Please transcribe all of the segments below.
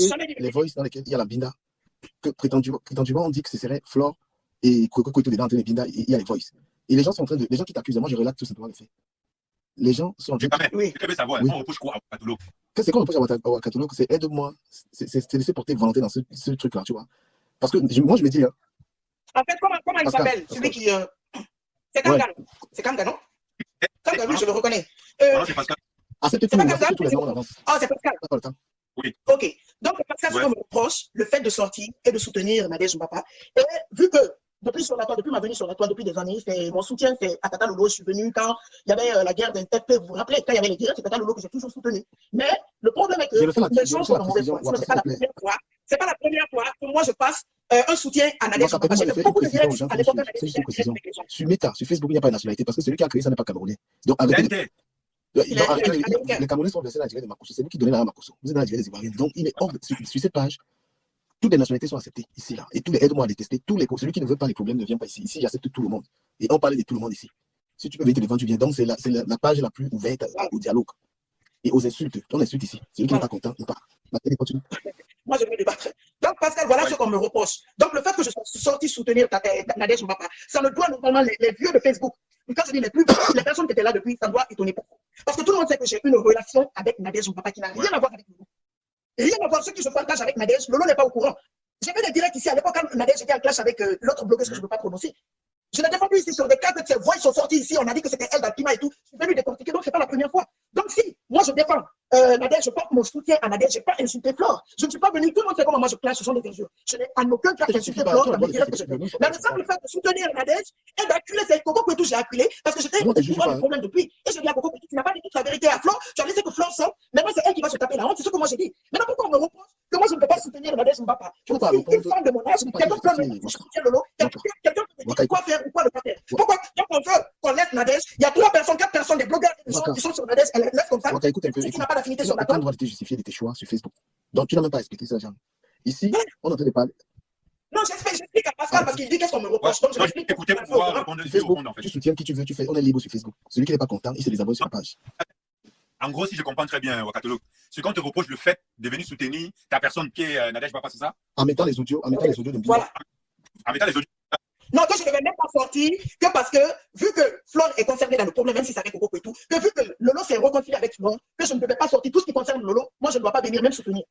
jamais dit les voices dans lesquelles il y a la binda, que prétendument on dit que ce serait Flore et Coco Coito dedans, les binda, il y a les voices. Et les gens sont en train de. Les gens qui t'accusent, moi je relate tout simplement les faits. Les gens sont en train de. Oui. Je veux savoir, Oui. on reproche quoi à Wakatolo? Qu'est-ce qu'on reproche à Wakatolo? C'est aide-moi, c'est laisser porter volonté dans ce truc-là, tu vois. Parce que moi je me dis. Hein, en fait, comment il Pascal, s'appelle? Celui qui. C'est Kanga. Ouais. C'est Kanga, non? Kanga, oui, je le reconnais. Non, c'est Pascal. Accepte tout, accepte tous les noms en avance. Ah, c'est Pascal. Pas le temps. Oui. Ok. Donc, Pascal, ce qu'on me reproche, le fait de sortir et de soutenir Nadège Mbapa. Et vu que depuis ma venue sur la toile depuis des années, mon soutien, c'est à Tata Lolo. Je suis venu quand il y avait la guerre d'Intep. Vous vous rappelez, quand il y avait les guerres, c'est Tata Lolo que j'ai toujours soutenu. Mais le problème est que les gens sont en mauvaise foi. C'est pas la première fois. C'est pas la première fois que moi je passe un soutien à Nadège Mbapa. J'ai fait beaucoup de directs à l'époque. Sur Meta, sur Facebook, il n'y a pas de nationalité parce que celui qui a créé ça n'est pas camerounais. Donc, avec les Camerounais sont versés dans la durée de Makosso. C'est lui qui donnait la Makosso. Vous êtes dans la durée des Ivoiriens. Donc, il est hors sur cette page. Toutes les nationalités sont acceptées ici, là. Et tous les aide-moi à détester. Celui qui ne veut pas les problèmes ne vient pas ici. Ici, j'accepte tout le monde. Et on parle de tout le monde ici. Si tu peux venir te défendre, tu viens. Donc, c'est la page la plus ouverte au dialogue et aux insultes. On insulte ici. Celui qui n'est pas content, il part. Moi, je vais débattre. Donc, Pascal, voilà ce qu'on me reproche. Donc, le fait que je sois sorti soutenir Nadège Mbapa, ça ne doit normalement les vieux de Facebook. Quand je dis les plus vieux, les personnes qui étaient là depuis, ça doit étonner beaucoup. Parce que tout le monde sait que j'ai une relation avec Nadège Mbapa qui n'a rien à voir avec Lolo. Rien à voir. Ceux qui se partagent avec Nadège, Lolo n'est pas au courant. J'ai fait des directs ici à l'époque quand Nadège était en clash avec l'autre blogueuse que je ne peux pas prononcer. Je l'ai défendu ici sur des cas que ses voix sont sorties ici. On a dit que c'était elle d'Alpima et tout. Je suis venu décortiquer, donc c'est pas la première fois. Donc si moi je défends Nadège, je porte mon soutien à Nadège, je n'ai pas insulté Flore. Je ne suis pas venu, tout le monde sait comment moi je clash, ce sont des injures. Je n'ai en aucun cas insulté Flore dans les directs que je fais. Mais le simple fait de soutenir Nadège et d'acculer, c'est Coco Coito, j'ai acculé parce que j'étais au courant du problème depuis. Et je dis à Coco Coito, tu n'as pas dit toute la vérité à Flore, tu as laissé que Flore sorte. Maintenant c'est elle qui va se taper la honte, c'est ce que moi j'ai dit. Maintenant pourquoi on me reproche que moi je ne peux pas soutenir Nadège Mbapa? Je suis une femme de mon âge, quelqu'un peut me soutenir Lolo, quelqu'un peut me dire quoi faire ou quoi ne pas faire. Pourquoi donc on veut qu'on laisse Nadège? Il y a 3 personnes, 4 personnes, des blogueurs, des gens qui sont sur Nadège, elle laisse comme ça. Si tu n'as pas d'affinité sur la toile. Tu dois te justifier de tes choix sur Facebook. Donc tu n'as même pas expliqué ça, Jean. Ici, on est en train de parler. Non, j'explique à Pascal parce qu'il dit qu'est-ce qu'on me reproche. Donc je l'explique. Écoutez, pour pouvoir répondre sur Facebook, tu soutiens qui tu veux, tu fais. On est libre sur Facebook. Celui qui n'est pas content, il se désabonne sur la page. En gros, si je comprends très bien, Wakatolo, c'est qu'on te reproche le fait de venir soutenir ta personne qui est Nadège Mbapa, c'est ça? En mettant les audios, de Mbila. Voilà. En mettant les audios. Non, que je ne vais même pas sortir, que parce que, vu que Flore est concernée dans le problème, même si ça avec Coco et tout, que vu que Lolo s'est réconcilié avec Flore, que je ne devais pas sortir tout ce qui concerne Lolo, moi je ne dois pas venir même soutenir.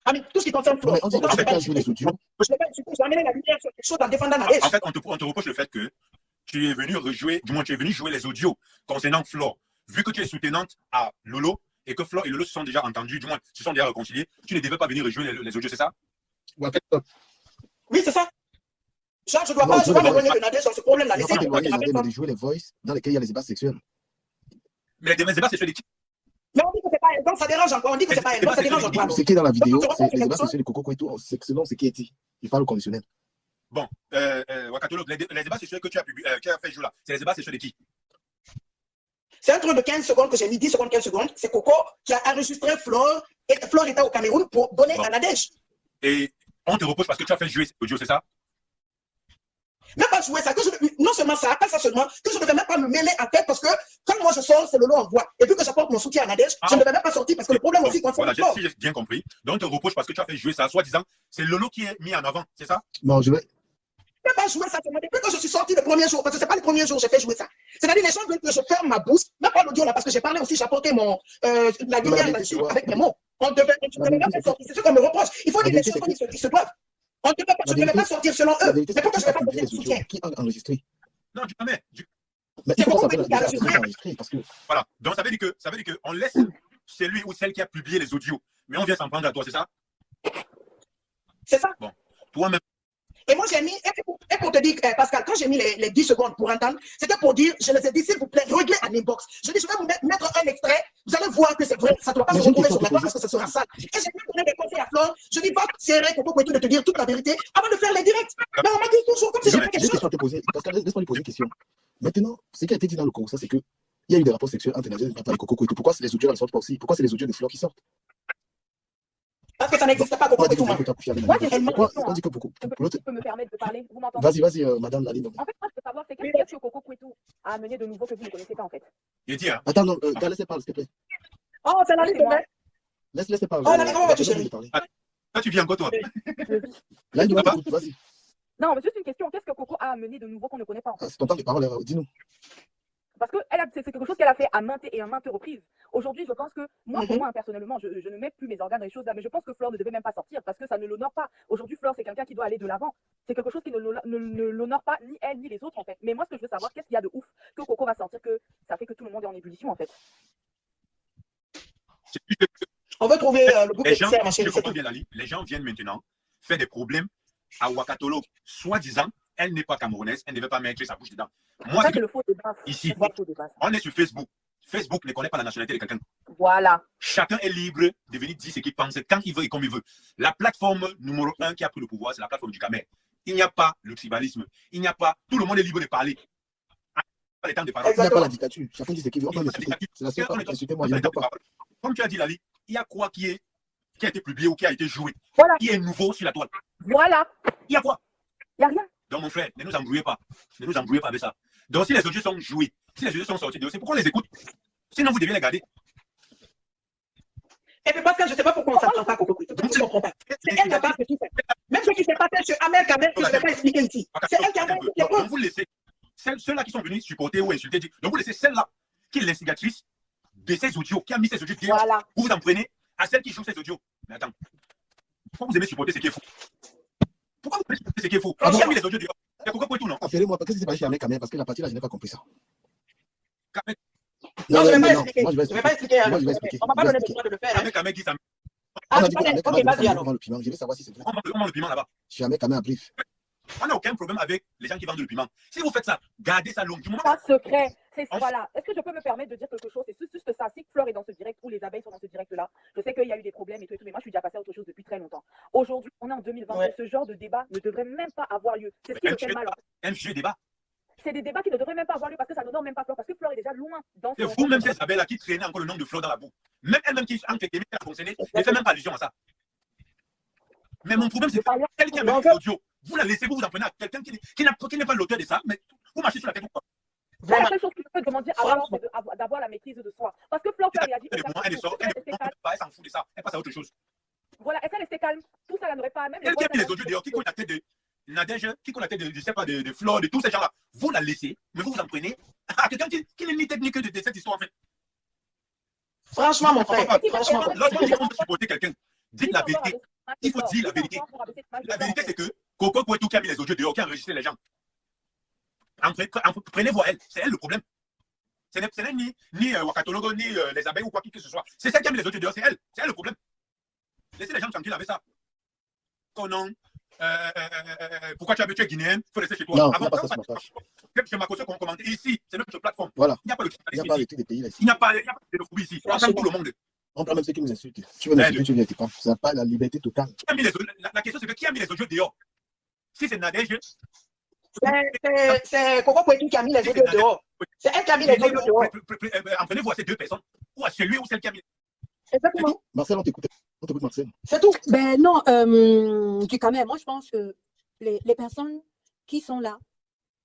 Ah, mais tout ce qui concerne Flore, on dit que tu pas jouer les audios. Je n'ai pas insulté, je vais amener la lumière sur quelque chose en défendant Nadège. En fait, on te reproche le fait que tu es venu rejouer, du moins tu es venu jouer les audios concernant Flore. Vu que tu es soutenante à Lolo et que Flore et Lolo se sont déjà entendus, du moins se sont déjà réconciliés, tu ne devais pas venir rejouer les audios, c'est ça? Oui, c'est ça. Genre, je ne dois pas m'éloigner de Nadège sur ce problème-là. Tu ne dois pas t'éloigner de Nadège, mais de jouer les voices dans lesquels il y a les débats sexuels. Mais les débats sexuels de qui? Mais on dit que c'est pas elle, donc ça dérange encore. On dit que c'est pas elle, donc ça dérange encore. Ce qui est dans la vidéo, c'est les débats sexuels de Coco Coito, c'est selon ce qui est dit. Il parle au conditionnel. Bon, Wakatolo, les débats sexuels que tu as fait jouer là, c'est les débats sexuels de qui? C'est un truc de 15 secondes que j'ai mis, 10 secondes, 15 secondes. C'est Coco qui a enregistré Flore, et Flore était au Cameroun pour donner à Nadège. Et on te reproche parce que tu as fait jouer cet audio, c'est ça? Même pas jouer ça, non seulement ça, pas ça seulement, que je ne devais même pas me mêler à tête parce que quand moi je sors, c'est Lolo en voix. Et vu que j'apporte mon soutien à Nadège, je ne devais même pas sortir parce que le problème aussi concerne Flore. Voilà, si j'ai bien compris. Donc on te reproche parce que tu as fait jouer ça, soi-disant, c'est Lolo qui est mis en avant, c'est ça? Non, je vais. Je ne vais pas jouer ça, depuis que je suis sorti le premier jour, parce que ce n'est pas le premier jour que j'ai fait jouer ça. C'est-à-dire les gens veulent que je ferme ma bouche, même pas l'audio là, parce que j'ai parlé aussi, j'ai apporté la lumière là-dessus avec mes mots. On devait même pas sortir, c'est ce qu'on me reproche. Il faut dire les choses qui se doivent. Je ne devais pas sortir selon eux. Mais pourquoi je ne vais pas donner le soutien? Qui a enregistré? Non, jamais. Mais il faut savoir enregistrer parce que. Voilà. Donc ça veut dire qu'on laisse celui ou celle qui a publié les audios, mais on vient s'en prendre à toi, c'est ça? C'est ça. Bon. Toi-même. Et moi, j'ai mis, et pour te dire, Pascal, quand j'ai mis les 10 secondes pour entendre, c'était pour dire, je les ai dit, s'il vous plaît, réglez en inbox. Je dis, je vais vous mettre un extrait, vous allez voir que c'est vrai, ça ne doit pas se retrouver sur la toile parce que ce sera sale. Et j'ai même donné des conseils à Flore, je dis, va serrer Coco Coito de te dire toute la vérité avant de faire les directs. Mais on m'a dit toujours comme si j'ai fait quelque chose. Pascal, laisse-moi lui poser une question. Maintenant, ce qui a été dit dans le Congo, c'est qu'il y a eu des rapports sexuels entre Nadège Mbapa et Coco Coito. Pourquoi les audios ne sortent pas aussi? Pourquoi c'est les audios de Flore qui sortent? Parce que ça n'existe pas, Coco Coito. On dit que beaucoup. Tu peux me permettre de parler? Vous m'entendez? Vas-y, madame Laline. En fait, moi, je veux savoir, c'est quel direction Coco Coito a amené de nouveau que vous ne connaissez pas, en fait? Il dit, hein? Attends, non, laissez parler, s'il te plaît. Oh, c'est Laline de mai. Laisse parler. Oh, Laline, comment vas-tu, chérie? Là, tu vis encore, toi. Là, il doit vas-y. Non, mais juste une question. Qu'est-ce que Coco a amené de nouveau qu'on ne connaît pas en fait? C'est ton temps de parole, dis-nous. Parce que c'est quelque chose qu'elle a fait à maintes et à maintes reprises. Aujourd'hui, je pense que moi, pour moi, personnellement, je ne mets plus mes organes dans les choses là, mais je pense que Flore ne devait même pas sortir parce que ça ne l'honore pas. Aujourd'hui, Flore, c'est quelqu'un qui doit aller de l'avant. C'est quelque chose qui ne l'honore pas, ni elle, ni les autres, en fait. Mais moi, ce que je veux savoir, qu'est-ce qu'il y a de ouf que Coco va sortir, que ça fait que tout le monde est en ébullition, en fait. On veut trouver le bouc émissaire, ma chérie. Je comprends bien, Lali. Les gens viennent maintenant faire des problèmes à Ouagadougou, soi-disant, elle n'est pas camerounaise, elle ne devait pas mettre sa bouche dedans. Moi, c'est le faux débat. Ici, on est sur Facebook. Facebook ne connaît pas la nationalité de quelqu'un. Voilà. Chacun est libre de venir dire ce qu'il pense quand il veut et comme il veut. La plateforme numéro 1 qui a pris le pouvoir, c'est la plateforme du Camer. Il n'y a pas le tribalisme. Il n'y a pas. Tout le monde est libre de parler. Il n'y a pas la dictature. Chacun dit ce qu'il veut. C'est la seule fois que insulter moi. Comme tu as dit, Lali, il y a quoi qui a été publié ou qui a été joué, voilà. Qui est nouveau sur la toile. Voilà. Il y a quoi? Il n'y a rien. Donc, mon frère, ne nous embrouillez pas. Ne nous embrouillez pas avec ça. Donc, si les audios sont joués, si les audios sont sortis, c'est pourquoi on les écoute. Sinon, vous devez les garder. Et puis, parce que je ne sais pas pourquoi on ne s'entend pas, Coco. Je ne comprends pas. C'est elle capable de tout faire. Même ce qui s'est passé sur Amel Kamel, je ne vais pas expliquer ici. C'est elle qui a fait. Donc, vous laissez ceux-là qui sont venus supporter ou insulter. Donc, vous laissez celle-là qui est l'instigatrice de ces audios, qui a mis ces audios dehors. Voilà. Vous vous en prenez à celle qui joue ces audios. Mais attends, pourquoi vous aimez supporter ce qui est faux? Pourquoi vous aimez supporter ce qui est faux? Qui a mis les audios dehors? C'est Coco Poitou, non? Affairez-moi, parce que c'est pas chez Amel Kamel, parce que la partie là, je n'ai pas compris ça. Non, je ne vais pas expliquer. Moi, je vais expliquer. On ne va pas donner le droit de le faire. Amel Kamel dit ça. On a dit ok, vas-y alors. le piment. Je vais savoir si c'est vrai. On vend le piment là-bas. Chez Amel Kamel à Brief. On n'a aucun problème avec les gens qui vendent le piment. Si vous faites ça, gardez ça long. Du moment pas secret. Voilà. Est-ce que je peux me permettre de dire quelque chose? C'est juste ça. Si Flore est dans ce direct ou les abeilles sont dans ce direct-là, je sais qu'il y a eu des problèmes et tout, mais moi, je suis déjà passée à autre chose depuis très longtemps. Aujourd'hui, on est en 2020. Ouais. Ce genre de débat ne devrait même pas avoir lieu. C'est ce qui me fait mal. Un vieux débat. C'est des débats qui ne devraient même pas avoir lieu parce que ça n'honore même pas Flore, parce que Flore est déjà loin dans ce. Et vous-même, ces abeilles-là qui traînez encore le nom de Flore dans la boue. Même elle-même qui, entre guillemets, a fonctionné, ne fait même pas allusion à ça. Mais mon problème, c'est que celle qui a mis l'audio, vous la laissez, vous en prenez à quelqu'un qui n'est pas l'auteur de ça, mais vous marchez sur la tête ou quoi? C'est la seule chose que je peux demander avant, c'est d'avoir la maîtrise de soi. Parce que Flore a réagi. Elle s'en fout de ça, elle passe à autre chose. Voilà, est-ce qu'elle restait calme? Tout ça, elle n'aurait pas même. Elle qui a mis les audios dehors, qui connaît la tête de Nadège, qui connaît la tête de, je sais pas, de Flore, de tous ces gens-là, vous la laissez, mais vous en prenez à quelqu'un qui n'est ni technique de cette histoire en fait. Franchement, mon frère, franchement. Lorsqu'on dit qu'on veut supporter quelqu'un, dites la vérité. Il faut dire la vérité. La vérité, c'est que Coco Poitou qui a mis les audios dehors, qui a enregistré les gens. Prenez-vous à elle. C'est elle le problème. Ce n'est ni Ouagadougou, ni les abeilles ou quoi que ce soit. C'est celle qui a mis les audios dehors, c'est elle. C'est elle le problème. Laissez les gens tranquilles avec ça. Oh non. Pourquoi tu es guinéenne? Il faut laisser chez toi. Non, avant, pas ça sur ma page. C'est ma caution qu'on commente. Ici, c'est notre plateforme. Voilà. Il n'y a pas le pays là. Il n'y a pas de xénophobie ici. On entend tout le monde. On prend même ceux qui nous insultent. Tu veux nous insulter, tu viens, tu prends. Ça n'a pas la liberté totale. La question, c'est que qui a mis les audios dehors? Si c'est Nadège. C'est Coco Poitou qui a mis les audios dehors. C'est elle qui a mis les audios dehors. Entraînez-vous à ces deux personnes. Ou à celui ou celle qui a mis. Exactement. Marcel, on t'écoute. On t'écoute, Marcel. C'est tout. Ben non, du quand même, moi je pense que les personnes qui sont là,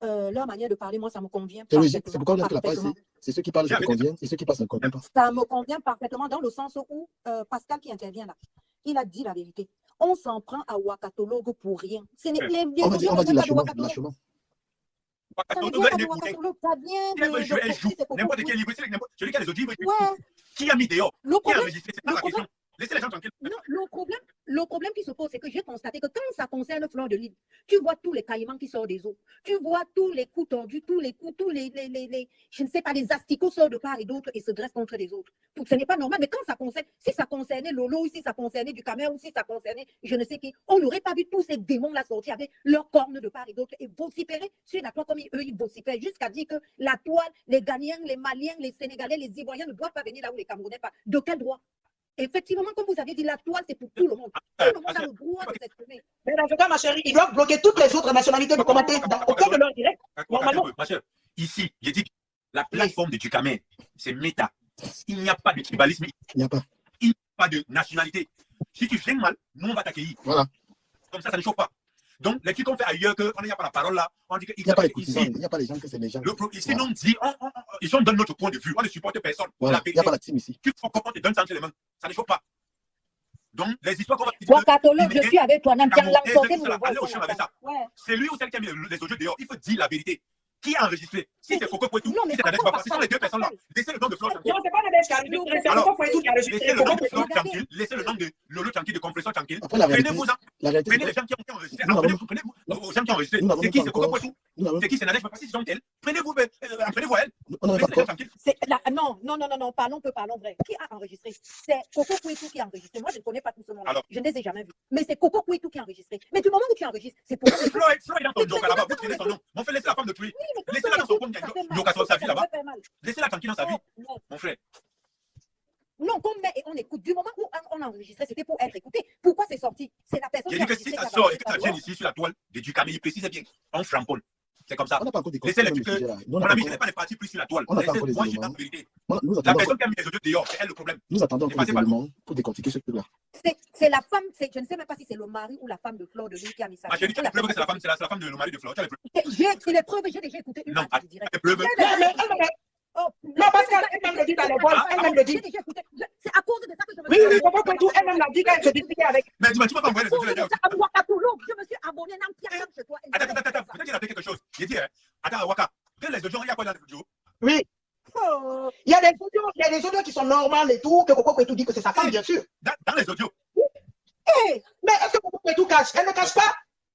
leur manière de parler, moi ça me convient. C'est logique, c'est pourquoi on a fait la page ici. C'est ceux qui parlent, ça me convient, et ceux qui passent, ça ne convient pas. Ça me convient parfaitement dans le sens où Pascal qui intervient là, il a dit la vérité. On s'en prend à Ouagadougou pour rien. On va dire lâchement. Ça vient de... N'importe quel livre, celui qui a les audios, qui a mis dehors? Qui a enregistré? C'est pas la question. Laissez les gens tranquilles. Non, le problème qui se pose, c'est que j'ai constaté que quand ça concerne Flore de Lys, tu vois tous les caïmans qui sortent des eaux. Tu vois tous les coups tordus, tous les je ne sais pas, les asticots sortent de part et d'autre et se dressent contre les autres. Donc ce n'est pas normal. Mais quand ça concerne, si ça concernait Lolo, ou si ça concernait du Camer, ou si ça concernait je ne sais qui, on n'aurait pas vu tous ces démons-là sortir avec leurs cornes de part et d'autre et vociférer sur la toile comme eux, ils vocifèrent jusqu'à dire que la toile, les Ghanéens, les Maliens, les Sénégalais, les Ivoiriens ne doivent pas venir là où les Camerounais pas. De quel droit? Effectivement, comme vous avez dit, la toile, c'est pour tout le monde. Tout le monde a le droit de s'exprimer. Mais dans ce cas, ma chérie, ils doivent bloquer toutes les autres nationalités de commenter au cœur de leur direct. Normalement. Ma chère, ici, j'ai dit que la plateforme de Ducamer, c'est méta. Il n'y a pas de tribalisme. Il n'y a pas. Il n'y a pas de nationalité. Si tu fais mal, nous, on va t'accueillir. Voilà. Comme ça ne chauffe pas. Donc, les trucs qu'on fait ailleurs, qu'on n'y a pas la parole là, on dit qu'il n'y a pas les cousins, il n'y a pas les gens que c'est les gens. Ici, on dit, ils sont dans notre point de vue, on ne supporte personne. Voilà. Il n'y a pas la team ici. Tu faut qu'on te donne ça entre les mains. Ça ne chauffe pas. Donc, les histoires qu'on va dire. Wakatolo, je suis avec toi. Allez au champ avec ça. C'est lui ou celle qui a mis les audios dehors. Il faut dire la vérité. Qui a enregistré? Si c'est Coco Poitou, si c'est Nadège Papa, ce sont les deux personnes là. Laissez le nom de Flore tranquille. Non, c'est pas Nadège qui a enregistré, c'est Coco Poitou qui a enregistré. Laissez le nom de Flore tranquille. Laissez le nom de Lolo tranquille, de Compresseur tranquille. Prenez-vous-en. Prenez les gens qui ont enregistré. Prenez-vous aux gens qui ont enregistré. C'est qui? C'est Coco Poitou. C'est qui? C'est Nadège Papa. Si c'est elle. Prenez-vous elle. Non, parlons vrai. Qui a enregistré? C'est Coco Poitou qui a enregistré. Moi, je ne connais pas tout ce monde. Je ne les ai jamais vus. Mais c'est Coco Poitou qui a enregistré. Mais du moment où tu enregistres, c'est pour. Flore est dans ton joke là-bas. Vous traînez son nom. On fait laisser la femme de tuer. Laissez-la dans son compte. Sa vie là-bas. Laissez-la tranquille dans sa vie, mon frère. Non, qu'on met et on écoute. Du moment où on a enregistré, c'était pour être écouté. Pourquoi c'est sorti? C'est la personne. J'ai dit que si ça sort et que ça vient ici sur la toile de Ducamé, il précise bien. On framponne. C'est comme ça. Laissez les trucs. Mon ami, je n'ai pas les parties plus sur la toile. Moi, j'ai la vérité. La personne qui a mis les audios dehors, c'est elle le problème. Nous attendons encore les éléments pour décortiquer ce truc-là. C'est la femme, je ne sais même pas si c'est le mari ou la femme de Flore de Lille qui a mis ça. J'ai dit que les preuves que c'est la femme de le mari de Flore. J'ai les preuves, j'ai déjà écouté une partie du direct. Non, Pascal, elle-même le dit dans les voix, elle-même le dit. C'est à cause de ça que je me suis... Oui, Coco Poitou, elle-même l'a dit qu'elle se disputait avec. Mais tu m'as pas envoyé les audios. Je me suis abonné dans Pierre chez toi. Attends, peut-être qu'il a fait quelque chose. J'ai dit, attends, Waka, les audios, il y a quoi dans les audios? Oui. Il y a des audios qui sont normales et tout, que Coco Poitou dit que c'est sa femme, bien sûr. Dans les audios. Mais est-ce que Coco Poitou cache? Elle ne cache pas.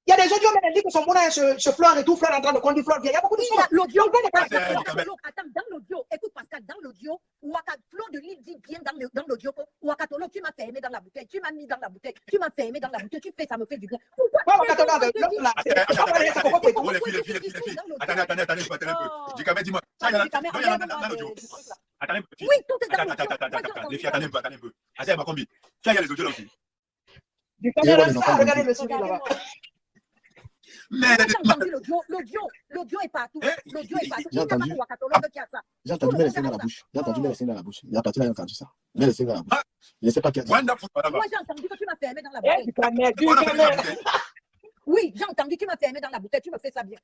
Il y a des audios, mais elle dit que son monnaie se Flore et tout, Flore est en train de conduire Flore. Il y a beaucoup de choses. L'audio, attends, dans l'audio, écoute Pascal, dans l'audio, Flore de Lille dit bien dans l'audio, Wakatolo, tu m'as fermé dans la bouteille, tu m'as mis dans la bouteille, tu m'as fermé dans la bouteille, tu fais, ça me fait du bien. Pourquoi Wakatolo, les filles. Attendez, dis-moi, dis-moi. Attendez, oui, tout est dans l'audio. Les filles, attendez un peu. Attendez, ma combi. Tiens, il y a les audios là aussi. Regardez le suivi là-bas. Mais l'audio est partout. L'audio est partout. J'ai entendu mais les dans la bouche. J'ai entendu mais les dans la bouche. Il y a pas, tu l'as entendu ça. Mais les dans la bouche. Je ne sais pas qui a dit. Moi, j'ai entendu que tu m'as fermé dans la bouteille. Oui, j'ai entendu que tu m'as fermé dans la bouteille. Tu me fais ça bien.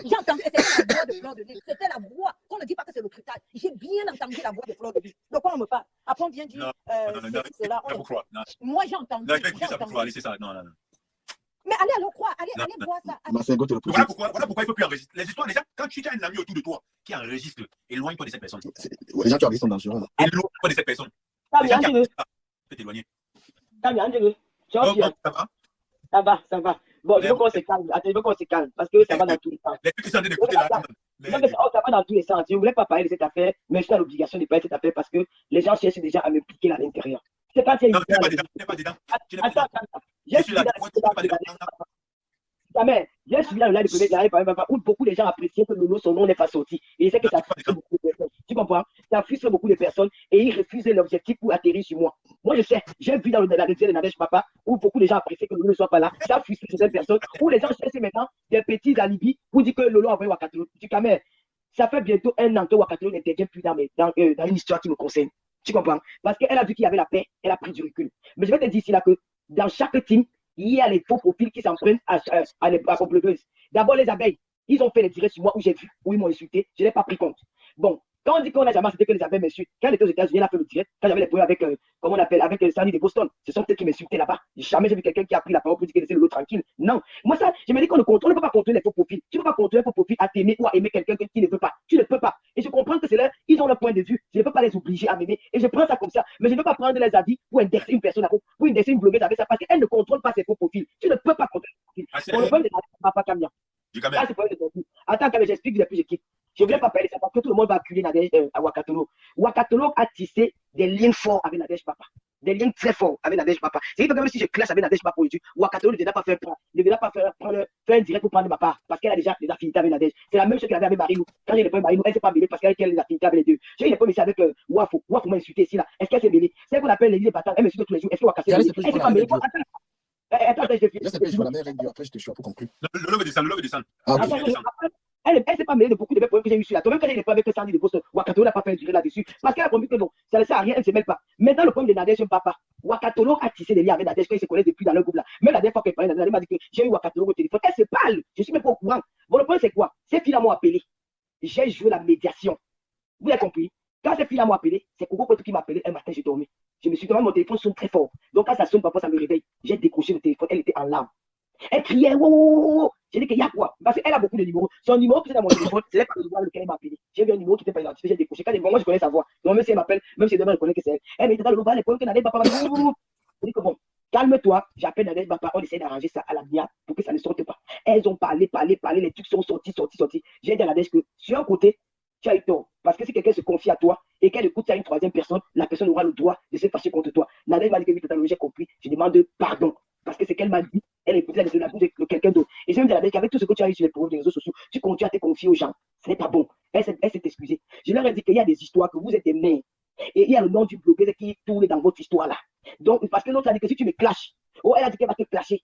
J'ai entendu. C'était la voix de Flore de Lille. C'était la voix. On ne dit pas que c'est le critère. J'ai bien entendu la voix de Flore de Lille. Donc, on ne me parle. Après, on vient dire. Moi, j'ai entendu. Non, je vais écouter ça pour croire. Laissez ça. Non. Mais allez le croire, allez voir ça. Voilà pourquoi il ne faut plus enregistrer. Les histoires, déjà, quand tu as un ami autour de toi qui enregistre, éloigne-toi de cette personne. Les gens qui enregistrent sont dangereux. Éloigne-toi de cette personne. Les gens qui enregistrent, tu peux t'éloigner. Ça va. Bon, je veux qu'on se calme. Attends, je veux qu'on se calme. Parce que ça va dans tous les sens. Les trucs qui sont en train d'écouter là. Ça va dans tous les sens. Je ne voulais pas parler de cette affaire, mais je suis à l'obligation de parler de cette affaire parce que les gens cherchent déjà à me piquer à l'intérieur. C'est pas non, tu n'es pas dedans. Attends. Je suis là. Jamais. J'ai suivi là le live de premier où beaucoup de gens appréciaient que Lolo, son nom n'est pas sorti. Et c'est que ça frustre beaucoup de personnes. Tu comprends? Ça frustre beaucoup de personnes et ils refusent l'objectif pour atterrir sur moi. Moi, je sais. J'ai vu dans la réalité de Nadège Papa où beaucoup de gens appréciaient que Lolo ne soit pas là. Ça frustre certaines personnes. Où les gens cherchent maintenant des petits alibis pour dire que Lolo a envoyé Wakatolo. Tu comprends? Ça fait bientôt 1 an que Wakatolo n'intervient plus dans une histoire qui me concerne. Tu comprends? Parce qu'elle a vu qu'il y avait la paix, elle a pris du recul. Mais je vais te dire ici là que dans chaque team, il y a les faux profils qui s'en prennent à comploteuses. D'abord, les abeilles, ils ont fait les directs sur moi où j'ai vu, où ils m'ont insulté. Je n'ai pas pris compte. Bon, quand on dit qu'on n'a jamais accepté que les abeilles m'insultent, quand j'étais aux États-Unis, elle a fait le direct, quand j'avais les problèmes avec, comment on appelle, avec Sandy de Boston, ce sont peut-être qui m'insultaient là-bas. Jamais j'ai vu quelqu'un qui a pris la parole pour dire que laissez l'autre tranquille. Non. Moi, ça, je me dis qu'on ne peut pas contrôler les faux profils. Tu ne peux pas contrôler les faux profils à t'aimer ou à aimer quelqu'un qui ne peut pas. Tu ne peux pas. Et je comprends que c'est là, ils ont leur point de vue. Je ne peux pas les obliger à m'aimer. Et je prends ça comme ça. Mais je ne peux pas prendre les avis pour indexer une personne, pour indexer une blogueuse avec ça, parce qu'elle ne contrôle pas ses faux profils. Tu ne peux pas contrôler les faux profils. On ne peut pas Camilla. Ça, c'est pas de profil. Attends, quand j'explique, depuis je quitte. Je ne voulais pas parler de ça parce que tout le monde va acculer Nadège à Wakatolo. Wakatolo a tissé des liens forts avec Nadège Papa. Des liens très forts avec Nadège Papa. C'est que même si je classe avec Nadège Papa aujourd'hui, Wakatolo ne devait pas faire un direct pour prendre ma part parce qu'elle a déjà des affinités avec Nadège. C'est la même chose qu'elle avait avec Marilou. Quand j'ai les problèmes Marilou, elle ne s'est pas mêlée parce qu'elle a des affinités avec les deux. J'ai eu des problèmes avec Wafo. Wafo m'a insulté ici là. Est-ce qu'elle s'est mêlée? C'est qu'on appelle les lignes de bataille. Elle m'insulte tous les jours. Est-ce que Wakatolo elle s'est pas mêlée? Attends, je la même règle. Après, je te suis pour conclure. Le veut descendre. Elle ne s'est pas mêlée de beaucoup de problèmes que j'ai eu sur la. Toi-même, quand j'ai eu des problèmes avec Sandy de Boston, Wakatolo n'a pas fait un direct là-dessus. Parce qu'elle a compris que non, ça ne sert à rien, elle ne se mêle pas. Maintenant, le problème de Nadège Papa, Wakatolo a tissé des liens avec Nadège quand ils se connaissent depuis dans le groupe là. Même la dernière fois qu'elle parlait, Nadège m'a dit que j'ai eu Wakatolo au téléphone. Elle se parle. Je suis même pas au courant. Bon, le problème, c'est quoi? Ces filles-là m'ont appelé. J'ai joué la médiation. Vous avez compris? Quand ces filles-là m'ont appelé, c'est Coco Poitou qui m'a appelé un matin, j'ai dormi. Je me suis dit, mon téléphone sonne très fort. Donc, quand ça sonne, parfois, ça me réveille. J'ai décroché le téléphone. Elle était en larmes. Elle criait, oh. J'ai dit qu'il y a quoi? Parce qu'elle a beaucoup de numéros. Son numéro qui est dans mon téléphone, c'est pas le numéro lequel elle m'a appelé. J'ai vu un numéro qui n'était pas identifié, j'ai décroché. Quand moi, je connais sa voix. Donc, même si elle m'appelle, même si elle reconnaît que c'est elle. Elle me dit, dans le bas, les problèmes que Nadège Bapa. Je dis que bon, calme-toi. J'appelle Nadège Bapa. On essaie d'arranger ça à la mienne pour que ça ne sorte pas. Elles ont parlé. Les trucs sont sortis. J'ai dit à Nadège que sur un côté, tu as eu tort. Parce que si quelqu'un se confie à toi et qu'elle écoute ça à une troisième personne, la personne aura le droit de se fâcher contre toi. Nadège m'a dit que oui, totalement, j'ai compris. Je demande pardon. Parce que c'est qu'elle m'a dit, elle écoutait de la bouche de quelqu'un d'autre. Et je me dis qu'avec tout ce que tu as eu sur les profils des réseaux sociaux, tu continues à te confier aux gens. Ce n'est pas bon. Elle s'est excusée. Je leur ai dit qu'il y a des histoires, que vous êtes des mères. Et il y a le nom du blogueur qui tourne dans votre histoire là. Donc, parce que l'autre a dit que si tu me clashes, oh, elle a dit qu'elle va te clasher.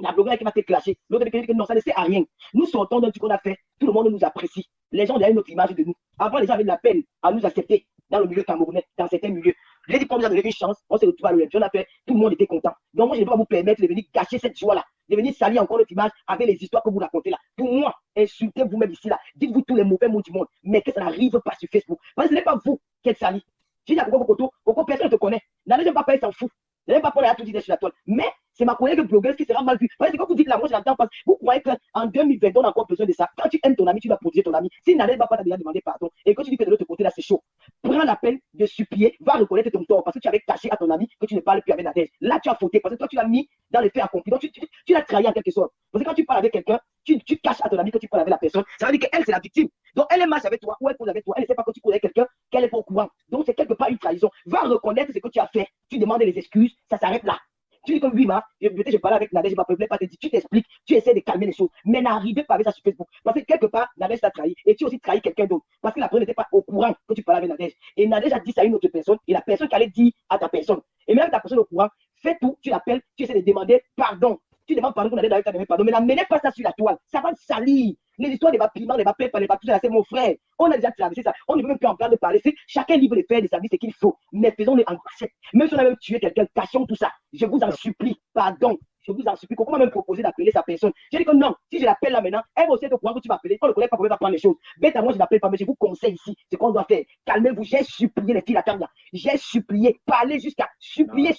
La blogueur qui va te clasher. L'autre a dit que non, ça ne sert à rien. Nous sortons d'un truc qu'on a fait. Tout le monde nous apprécie. Les gens ont notre image de nous. Avant, les gens avaient de la peine à nous accepter dans le milieu camerounais, dans certains milieux. Je dit qu'on nous a donné une chance, on s'est retrouvé à l'OMG, on a fait, tout le monde était content. Donc moi, je ne peux pas vous permettre de venir gâcher cette joie-là, de venir salir encore notre image avec les histoires que vous racontez là. Pour moi, insultez vous-même ici là, dites-vous tous les mauvais mots du monde, mais que ça n'arrive pas sur Facebook. Parce que ce n'est pas vous qui êtes sali. Je dis à Coco, personne ne te connaît. N'allez pas parler, s'en fout. N'allez pas parler à tout dire sur la toile. Mais c'est ma collègue blogueuse qui sera mal vue. Parce que quand vous dites là, moi je l'entends pas. Vous croyez qu'en 2020, on a encore besoin de ça. Quand tu aimes ton ami, tu dois protéger ton ami. Si Nadège Bapa t'a déjà demandé pardon et que tu dis que de l'autre côté là, c'est chaud, prends la peine de supplier, va reconnaître ton tort parce que tu avais caché à ton ami que tu ne parles plus avec Nadège. Là, tu as fauté parce que toi, tu l'as mis dans le fait accompli. Donc, tu l'as trahi en quelque sorte. Parce que quand tu parles avec quelqu'un, tu caches à ton ami que tu parles avec la personne. Ça veut dire qu'elle, c'est la victime. Donc, elle est marche avec toi ou elle cause avec toi. Elle ne sait pas que tu causes avec quelqu'un, qu'elle est pas au courant. Donc, c'est quelque part une trahison. Va reconnaître ce que tu as fait. Tu demandes les excuses, ça s'arrête là. Tu dis que oui, je parle avec Nadège, je ne peux pas te dire, tu t'expliques, tu essaies de calmer les choses, mais n'arrivez pas avec ça sur Facebook. Parce que quelque part, Nadège t'a trahi et tu as aussi trahi quelqu'un d'autre. Parce que la personne n'était pas au courant que tu parlais avec Nadège. Et Nadège a dit ça à une autre personne et la personne qui allait dire à ta personne. Et même ta personne au courant, fais tout, tu l'appelles, tu essaies de demander pardon. Tu demandes pardon, Nadège a demandé pardon, mais n'amenez pas ça sur la toile. Ça va te salir. Les histoires des piments, les pépins, les tout ça, c'est mon frère. On a déjà traversé ça. On ne veut même plus en train de parler. Chacun est libre de faire de sa vie ce qu'il faut. Mais faisons-le en cachette. Même si on a même tué quelqu'un, cachons tout ça. Je vous en supplie, pardon. Je vous en supplie. Comment même proposer d'appeler sa personne? J'ai dit que non, si je l'appelle là maintenant, elle va aussi être au courant que tu vas appeler. On ne connaît pas comment elle va prendre les choses. Bête à moi, je n'appelle pas, mais je vous conseille ici ce qu'on doit faire. Calmez-vous. J'ai supplié les filles là. J'ai supplié, parlez jusqu'à supplier,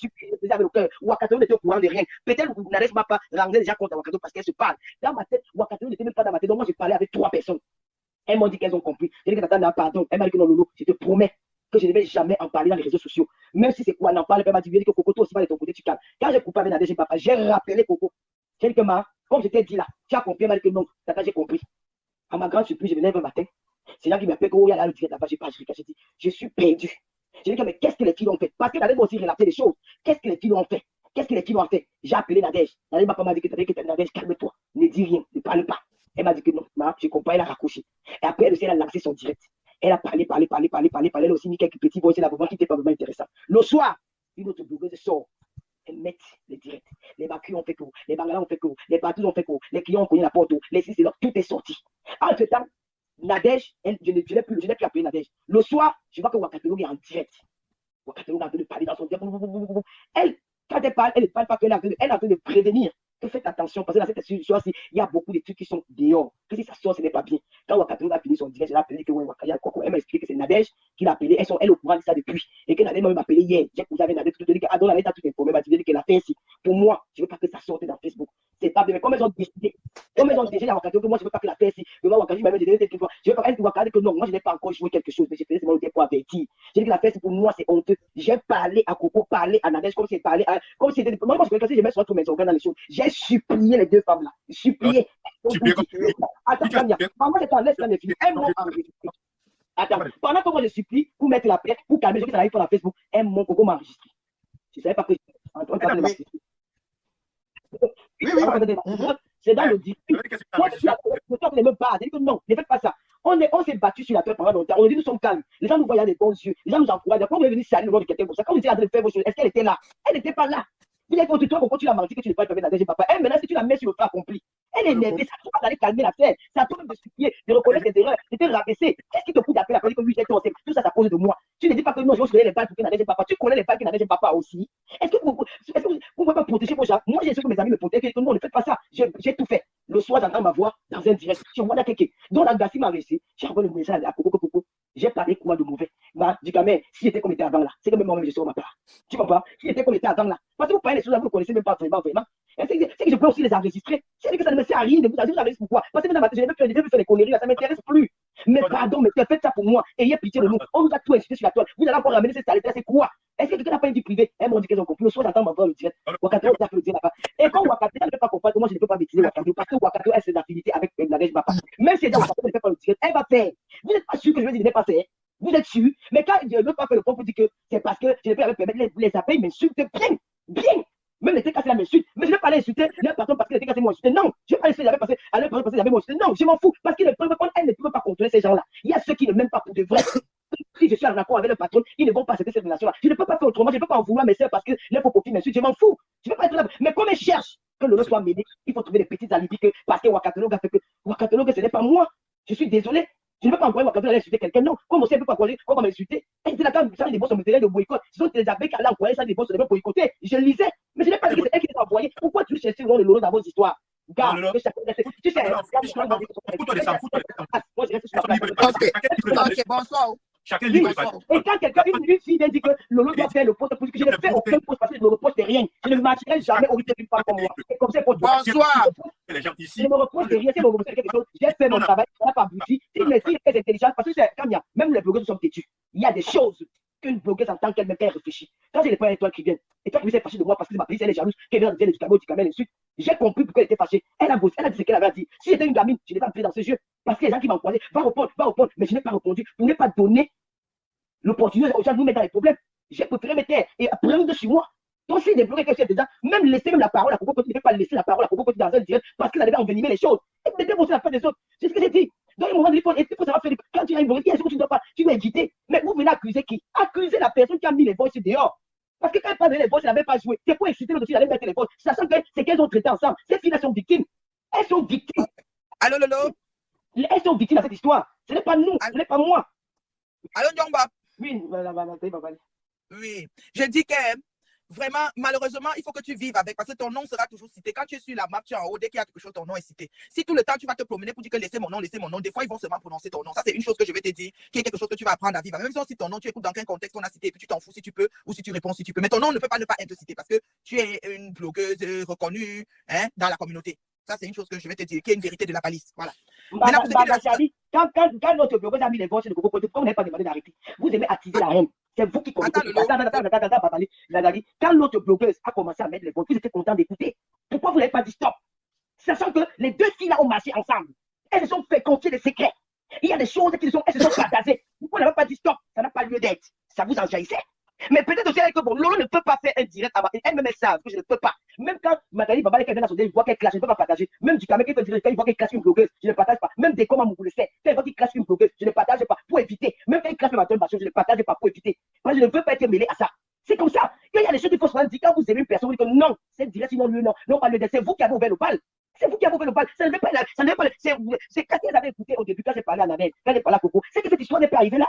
avec le cœur. Ouagadougou n'était au courant de rien. Peut-être que vous n'allez pas rendre déjà compte à Ouagadougou parce qu'elle se parle. Dans ma tête, Ouagadougou n'était même pas dans ma tête. Donc moi, j'ai parlé avec 3 personnes. Elles m'ont dit qu'elles ont compris. J'ai dit que Tata, pardon. Elle m'a dit que non, Lolo, je te promets que je ne vais jamais en parler dans les réseaux sociaux. Même si c'est quoi, n'en parle pas. Elle m'a dit que Coco, toi aussi, va de ton côté, tu calmes. Quand j'ai coupé avec Nadège Bapa, j'ai rappelé Coco. J'ai dit que comme je t'ai dit là, tu as compris. Elle m'a dit que non, Tata, j'ai compris. À ma grande surprise, je me lève un matin. C'est là qui m'appelle que, oh, il y a là le direct là-bas, j'ai pas, j'ai dit, je suis perdu. J'ai dit que, mais qu'est-ce que les filles ont fait? Parce que Nadège m'a aussi relaté des choses. Qu'est-ce que les filles ont fait? Qu'est-ce que les filles ont fait? J'ai appelé Nadège. Nadège Bapa m'a dit que Nadège, calme-toi. Ne dis rien, ne parle pas. Elle m'a dit que non, je comprends, elle a raccroché. Et après, elle aussi, elle a lancé son direct. Elle a parlé. Elle a aussi mis quelques petits voix, c'est la voix qui n'était pas vraiment intéressant. Le soir, une autre blogueuse sort. Elle met les directs. Les Bakus ont fait quoi? Les Bangalas ont fait quoi? Les Patous ont fait quoi? Les clients ont cogné la porte. Les six, tout est sorti. En ce temps, Nadège, je n'ai plus appelé Nadège. Le soir, je vois que Ouagadougou est en direct. Ouagadougou est en train de parler dans son direct. Elle, quand elle parle, elle ne parle pas qu'elle est en train de prévenir. Faites attention, parce que dans cette situation-ci, il y a beaucoup de trucs qui sont dehors. Que si ça sort, ce n'est pas bien. Quand Ouagadougou a fini son direct, j'ai appelé que elle m'a expliqué que c'est Nadège qui l'a appelé. Elles au courant de ça depuis. Et que Nadège m'a même appelé hier. J'ai posé avec Nadège, tout dit que Adon avait tout informé, m'a dit qu'elle a fait ainsi. Pour moi, je ne veux pas que ça sorte dans Facebook. C'est pas bien. Mais comme elles ont décidé, comme elles ont décidé à Ouagadougou que moi, je ne veux pas qu'elle a fait ainsi. Mais moi, Ouagadougou m'a même dit quelques fois. Je ne veux pas qu'elle Ouagadougou que non, moi, je n'ai pas encore joué quelque chose. Mais j'ai fait seulement le pour avertir. J'ai dit que la fait, pour moi, c'est honteux. J'ai parlé à Coco, parlé à Nadège, comme si parlé à. Comme si c'était. Moi, je si je mets sur tous mes organes dans les choses. J'ai supplié les 2 femmes là. Supplié. Attends, maman, je t'en laisse quand les filles. Elles m'ont enregistré. Attends, pendant que moi je supplie pour mettre la paix, pour calmer les gens qui arrivent sur la Facebook, elles m'ont Coco m'a enregistré. Je ne savais pas que c'est dans le dit. Moi, je suis là, je ne même pas. Je dis que non, ne faites pas ça. On s'est battu sur la terre pendant longtemps. On dit nous sommes calmes. Les gens nous voyaient des bons yeux. Les gens nous encouragent. Quand vous venez saluer le nom de quelqu'un comme ça, quand vous étiez en train de faire vos choses, est-ce qu'elle était là? Elle n'était pas là. Il est contre toi, pourquoi tu l'as menti que tu n'es pas permis Nadège Bapa. Elle, maintenant, si tu la mets sur le fait accompli, elle est énervée, ça va d'aller calmer l'affaire. Ça toi même de supplier, de reconnaître tes erreurs, de te rabaisser. Qu'est-ce qui te fout d'appeler la personne que oui, j'ai été tout ça, ça cause de moi. Tu ne dis pas que non, je connais les balles pour que Nadège Bapa. Tu connais les balles que Nadège Bapa aussi. Est-ce que vous ne pouvez pas protéger vos gens? Moi, j'ai sûr que mes amis me protègent. Non, ne faites pas ça. J'ai tout fait. Le soir, j'entends ma voix dans un direct. Je vois quelqu'un. Donc, la Gassi m'a réussi. J'ai envoyé le message à Coco. J'ai parlé quoi de mauvais. comprends? Du quand même, si j'étais comme j'étais avant là, c'est que même moi-même je suis ma part. Tu comprends? Si j'étais comme j'étais avant là, parce que vous parlez des choses, vous ne connaissez même pas vraiment. C'est que je peux aussi les enregistrer. C'est que ça ne me sert à rien de vous enregistrer pourquoi? Parce que je n'ai plus faire des conneries, là, ça ne m'intéresse plus. Mais pardon, mais faites ça pour moi. Ayez pitié de nous. On nous a tout incité sur la toile. Vous allez encore ramener cette saleté, c'est quoi? Est-ce que quelqu'un n'a pas une vie privée? Elles m'ont dit qu'elles ont compris. Le soir, j'attends ma voix le direct. Wakatelo, ça peut le dire là-bas. Et quand Wakatelo ne peut pas comprendre, moi je ne peux pas maîtriser Wakatelo parce que Wakatelo a ses affinités avec la Nadège Bapa. Même si Wakatelo ne fait pas le direct, elle va faire. Vous n'êtes pas sûr que je vais dire de ne pas faire. Vous êtes sûr. Mais quand je ne veux pas faire le point, vous dites que c'est parce que je ne peux pas permettre les appels, m'insultent bien. Bien. Même les TKC la m'insulte. Mais je ne vais pas les insulter leur patron parce que les TKC m'ont insulté. Non. Je ne vais pas les insulter parce à leur patron parce qu'ils avaient insulté. Non, je m'en fous. Parce qu'elles ne peuvent pas contrôler ces gens-là. Il y a ceux qui ne m'aiment pas pour de vrai. Si je suis en accord avec le patron, ils ne vont pas accepter cette relation-là. Je ne peux pas faire autrement. Je ne peux pas en vouloir mes soeurs parce que leur profil m'insulte. Je m'en fous. Je ne veux pas être là. Mais comme ils cherchent que le lot soit mêlé, il faut trouver des petits alibis que parce que Wakatelo a fait que Wakatelo, ce n'est pas moi. Je suis désolé. Je ne peux pas envoyer Wakatelo aller insulter quelqu'un. Non. Comme aussi, elle ne peut pas envoyer, comment m'insulter. Elle dit là, quand ça, les bons sont matériels de boycott. Ce sont des abeilles qui allaient envoyer ça, des bons sont des boycottés. Je le lisais. Mais je n'ai pas dit que c'est elle qui les a envoyés. Pourquoi tu cherches le nom de Lolo dans vos histoires? Gars, tu sais, ok, bonsoir. Chacun libre. Et quand quelqu'un, une fille vient dire que Lolo doit faire le poste, parce que je ne fais aucun poste parce que je ne me reproche de rien. Je ne marcherai jamais au rythme d'une femme comme moi. C'est comme ça pour bonsoir. Les gens ici. Je ne me reproche de rien. Si je me reproche de quelque chose, j'ai fait mon travail, ça n'a pas abouti. Si les filles sont intelligentes, parce que c'est quand il y a, même les blogueurs sont têtus. Il y a des choses qu'une blogueuse en tant qu'elle-même réfléchit. Quand j'ai les premières étoiles qui viennent, et toi qui vous êtes fâché de moi parce que ma police elle est jalouse, qu'elle vient de dire du Camel, ensuite, j'ai compris pourquoi elle était fâchée. Elle a bossé, elle a dit ce qu'elle avait dit. Si j'étais une gamine, je n'ai pas entré dans ce jeu. Parce que les gens qui m'ont croisé, va répondre, mais je n'ai pas répondu. Vous n'avez pas donné l'opportunité aux gens de nous mettre dans les problèmes. J'ai préféré me taire et prendre sur moi. Donc, si des blogueurs qui sont déjà, même laisser même la parole à Coco Côté, ne pas laisser la parole à Coco Côté dans un direct parce qu'il avait envenimer les choses. Et vous mettez la fin des autres. C'est ce que j'ai dit. Dans le moment de l'effort, il faut savoir faire. Quand tu as une blogueuse, il y a ce que tu ne dois pas. Tu dois éviter. Mais vous venez accuser qui? Accuser la personne qui a mis les voix dehors. Parce que quand elle parle de les voix, elle n'avait pas joué. C'est pour exciter l'autre fille d'aller mettre les voix. Sachant que c'est qu'elles ont traité ensemble. Ces filles-là sont victimes. Elles sont victimes. Allô, Lolo? Elles sont victimes dans cette histoire. Ce n'est pas nous, ce n'est pas moi. Allô, Nyongba? Oui, oui. Je dis que vraiment, malheureusement, il faut que tu vives avec parce que ton nom sera toujours cité. Quand tu es sur la map, tu es en haut, dès qu'il y a quelque chose, ton nom est cité. Si tout le temps tu vas te promener pour dire que laissez mon nom, des fois ils vont seulement prononcer ton nom. Ça, c'est une chose que je vais te dire, qui est quelque chose que tu vas apprendre à vivre. Même si ton nom, tu écoutes dans quel contexte on a cité et puis tu t'en fous si tu peux ou si tu réponds si tu peux. Mais ton nom ne peut pas ne pas être cité parce que tu es une blogueuse reconnue dans la communauté. Ça, c'est une chose que je vais te dire, qui est une vérité de la palisse. Voilà. Quand notre blogueuse a mis les voix sur le Coco Côté, pourquoi vous n'avez pas demandé d'arrêter? Vous aimez attiser la haine. C'est vous qui commencez. Attends, quand l'autre blogueuse a commencé à mettre les voix, vous étiez content d'écouter. Pourquoi vous n'avez pas dit stop? Sachant que les deux filles-là ont marché ensemble. Elles se sont fait confier des secrets. Il y a des choses elles se sont partagées. Pourquoi vous n'avez pas dit stop? Ça n'a pas lieu d'être. Ça vous enjaillissait. Mais peut-être aussi que bon, Lolo ne peut pas faire un direct à elle-même savent que je ne peux pas. Même quand Nathalie Baba vient à son je vois qu'elle clash, je ne peux pas partager. Même du Camel qui fait direct, quand il voit qu'elle clash une blogueuse, je ne partage pas. Même des comment vous le sait, quand il voit qu'il clash une blogueuse, je ne partage pas pour éviter. Même quand il clash ma tonne, je ne partage pas pour éviter. Parce que je ne veux pas être mêlé à ça. C'est comme ça. Il y a des choses qu'il faut se dire quand vous aimez une personne, vous dites que non, c'est direct, sinon lui, non, pas le c'est vous qui avez ouvert le bal. C'est vous qui avez ouvert le bal. Ça ne veut pas, c'est quand vous avez écouté au début, quand j'ai parlé à Nadège, quand j'ai parlé à Coco, c'est que cette histoire n'est pas arrivée là.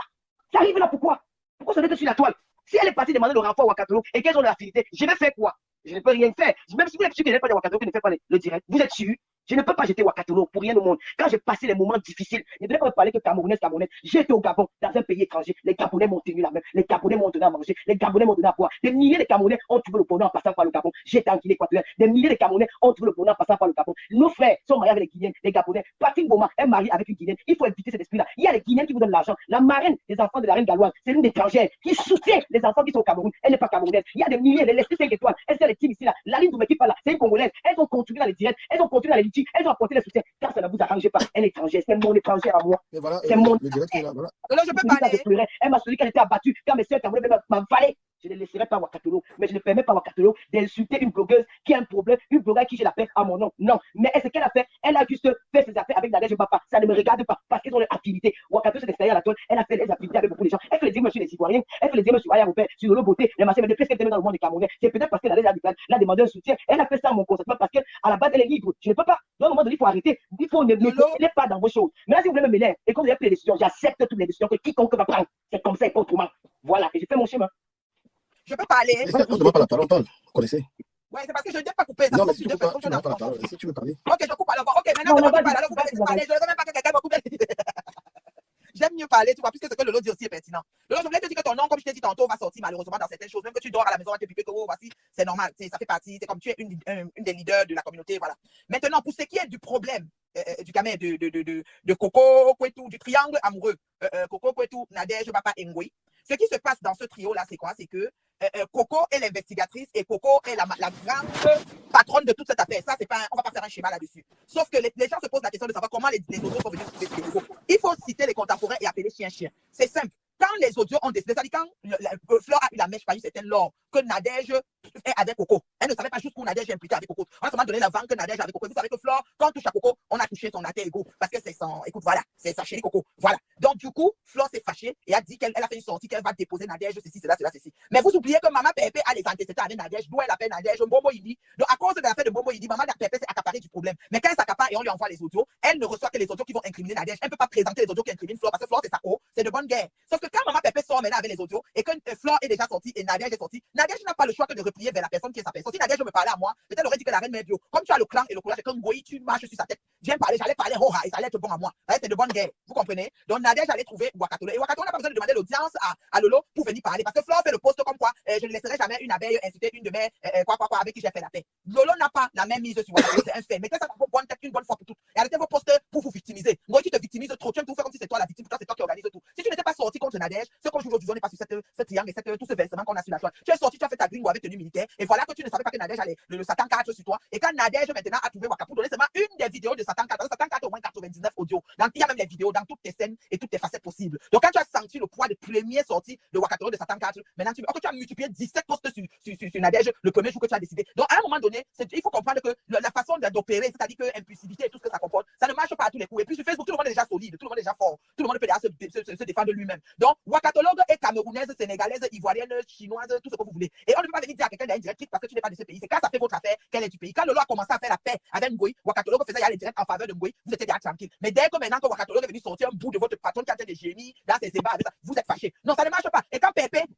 Ça arrive là pourquoi? Pourquoi ça n'est que sur la toile? Si elle est partie demander le renfort à Wakatelo et qu'elles ont l'affinité, je vais faire quoi? Je ne peux rien faire. Même si vous êtes sûr que je n'ai pas de Wakatelo qui ne fait pas le direct, vous êtes sûr? Je ne peux pas jeter Wakatelo pour rien au monde. Quand j'ai passé les moments difficiles, je ne devais pas me parler que Camerounais. J'étais au Gabon, dans un pays étranger. Les Gabonais m'ont tenu la main. Les Gabonais m'ont donné à manger. Les Gabonais m'ont donné à boire. Des milliers de Camerounais ont trouvé le bonheur en passant par le Gabon. J'étais en Guinée équatoriale. Des milliers de Camerounais ont trouvé le bonheur en passant par le Gabon. Nos frères sont mariés avec les Guinéens, les Gabonais. Patrick Boma est marié avec une Guinéenne. Il faut éviter cet esprit-là. Il y a les Guinéens qui vous donnent l'argent. La marraine des enfants de la reine galloise, c'est une étrangère qui soutient les enfants qui sont au Cameroun. Elle n'est pas camerounaise. Il y a des milliers, les 5 étoiles. Elles sont les teams ici là. La ligne de l'équipe là, c'est une Congolaise. Elles ont contribué dans les directs. Elles ont contribué dans les litiges. Elles ont apporté les soutiens. Quand ça ne vous arrange pas, elle est étrangère. C'est mon étrangère à moi. Voilà, c'est mon. le direct est là, voilà. Alors, je peux parler. Elle m'a souri qu'elle était abattue. Quand mes soeurs camerounaises m'envalaient. Je ne laisserai pas Wakatelo, mais je ne permets pas Wakatelo d'insulter une blogueuse qui a un problème, une blogueuse qui j'ai la paix à mon nom. Non, mais ce qu'elle a fait, elle a juste fait ses affaires avec Nadège Bapa. Ça ne me regarde pas parce qu'ils ont leur activité. Wakatelo s'est extérieur à la toile, elle a fait des activités avec beaucoup de gens. Elle fait les dîmes sur les Ivoiriens, elle fait les dîmes sur Aya Robert, sur Lolo Beauté, les machins, mais depuis qu'elle était dans le monde des Camerounais, c'est peut-être parce qu'elle a demandé un soutien. Elle a fait ça à mon consentement parce qu'à la base, elle est libre. Je ne peux pas. Dans le moment donné, il faut arrêter. Il faut ne mêler pas dans vos choses. Mais là, si vous voulez me mêler et que vous avez pris les décisions, j'accepte toutes les décisions que quiconque va prendre. C'est comme ça et pas autrement. Voilà, et je fais mon chemin. Je peux parler. On ne demande pas la parole, vous connaissez. Ouais, c'est parce que je ne t'ai pas coupé. Non, mais si tu ne pas la parole, si tu veux parler. Ok, je coupe alors. Ok, maintenant, je vais parler. Alors, vous allez parler. Je ne veux même pas que quelqu'un me coupe. Je j'aime mieux parler, tu vois, puisque ce que Lolo dit aussi est pertinent. Lolo, je voulais te dire que ton nom, comme je t'ai dit tantôt, va sortir malheureusement dans certaines choses. Même que tu dors à la maison, on va te piquer que, oh, voici, c'est normal, ça fait partie, c'est comme tu es une des leaders de la communauté, voilà. Maintenant, pour ce qui est du problème, du gamin de Coco Kwetu, du triangle amoureux, Coco Kwetu, Nadège, Papa Ngoi, ce qui se passe dans ce trio-là, c'est quoi? C'est que Coco est l'investigatrice et Coco est la grande patronne de toute cette affaire. Ça, c'est pas on va pas faire un schéma là-dessus. Sauf que les gens se posent la question de savoir comment les audios sont venus trouver Coco. Il faut citer les contemporains et appeler chien. C'est simple. Quand les audios ont décidé, c'est-à-dire quand Flore a eu la mèche par une certaine lors que Nadège est avec Coco. Elle ne savait pas jusqu'où Nadège est impliquée avec Coco. On a seulement donné la vente que Nadège avec Coco. Vous savez que Flore, quand on touche à Coco, on a touché son alter ego. Parce que c'est son, écoute, voilà, c'est sa chérie Coco. Voilà. Donc, du coup, Flore s'est fâchée et a dit qu'elle a fait une sortie, qu'elle va déposer Nadège, ceci, cela, ceci. Mais vous oubliez que Maman Pépé a les antécédents avec Nadège, d'où elle appelle Nadège Mbombo Idi. Donc, à cause de l'affaire de Mbombo Idi, Maman Pépé s'est accaparée du problème. Mais quand elle s'accapare et on lui envoie les audios, elle ne reçoit que les audios qui vont incriminer Nadège. Elle ne peut pas présenter les audios qui incriminent Flore parce que Flore, c'est sa co, c'est de bonne guerre. Sauf que quand Maman Pépé sort maintenant avec les audios et que Flore est déjà sortie et Nadège est sortie, Nadège n'a pas le choix que de replier vers la personne qui est sa personne. Si Nadège me parlait à moi, peut-être elle aurait dit que la reine Mère Bio, comme tu as le clan et le courage, comme Goyi, tu marches sur sa tête, viens parler, j'allais parler Roha et ça allait être bon à moi. C'est de bonne guerre, vous comprenez? Donc Nadège allait trouver Wakatolo. Et Wakatolo n'a pas besoin de demander l'audience à Lolo pour venir parler parce que Flore fait le poste comme quoi je ne laisserai jamais une abeille insulter une de mes avec qui j'ai fait la paix. Lolo n'a pas la même mise sur Wakatolo, c'est un fait. Mettez ça dans vos bonnes têtes une bonne fois pour toutes. Et arrêtez vos postes pour vous victimiser. Goyi, tu te victimises trop, tu aimes tout faire comme si c'est toi la victime, pourtant c'est toi qui organise tout. Si tu n'étais pas sorti contre Nadège, ce qu'on joue aujourd'hui, on n'est pas sur ce triangle et tout ce versement qu'on a sur la toile. Tu es sorti, tu as fait ta gringo avec tenue militaire et voilà que tu ne savais pas que Nadège allait le Satan 4 sur toi. Et quand Nadège maintenant a trouvé Waka pour donner seulement une des vidéos de Satan 4, Satan 4 au moins 99 audios. Donc il y a même les vidéos dans toutes tes scènes et toutes tes facettes possibles. Donc quand tu as senti le poids de première sortie de Wakatolo de Satan 4, maintenant tu as multiplié 17 postes sur Nadège le premier jour que tu as décidé. Donc à un moment donné, il faut comprendre que la façon d'opérer, c'est-à-dire que impulsivité et tout ce que ça comporte, ça ne marche pas à tous les coups. Et puis sur Facebook, tout le monde est déjà solide, tout le monde est déjà fort, tout le monde peut déjà se défendre lui-même. Donc Wakatolo est camerounaise, sénégalaise, ivoirienne, chinoise, tout ce que vous voulez. Et on ne peut pas venir dire à quelqu'un d'être direct parce que tu n'es pas de ce pays. C'est quand ça fait votre affaire qu'elle est du pays. Quand Lolo a commencé à faire la paix avec Ngoï, Wakatolo faisait y aller direct en faveur de Ngoï, vous étiez déjà tranquille. Mais dès que maintenant que Wakatolo est venu sortir un bout de votre patron qui a des génies dans ses ébats avec ça, vous êtes fâchés. Non, ça ne marche pas. Et quand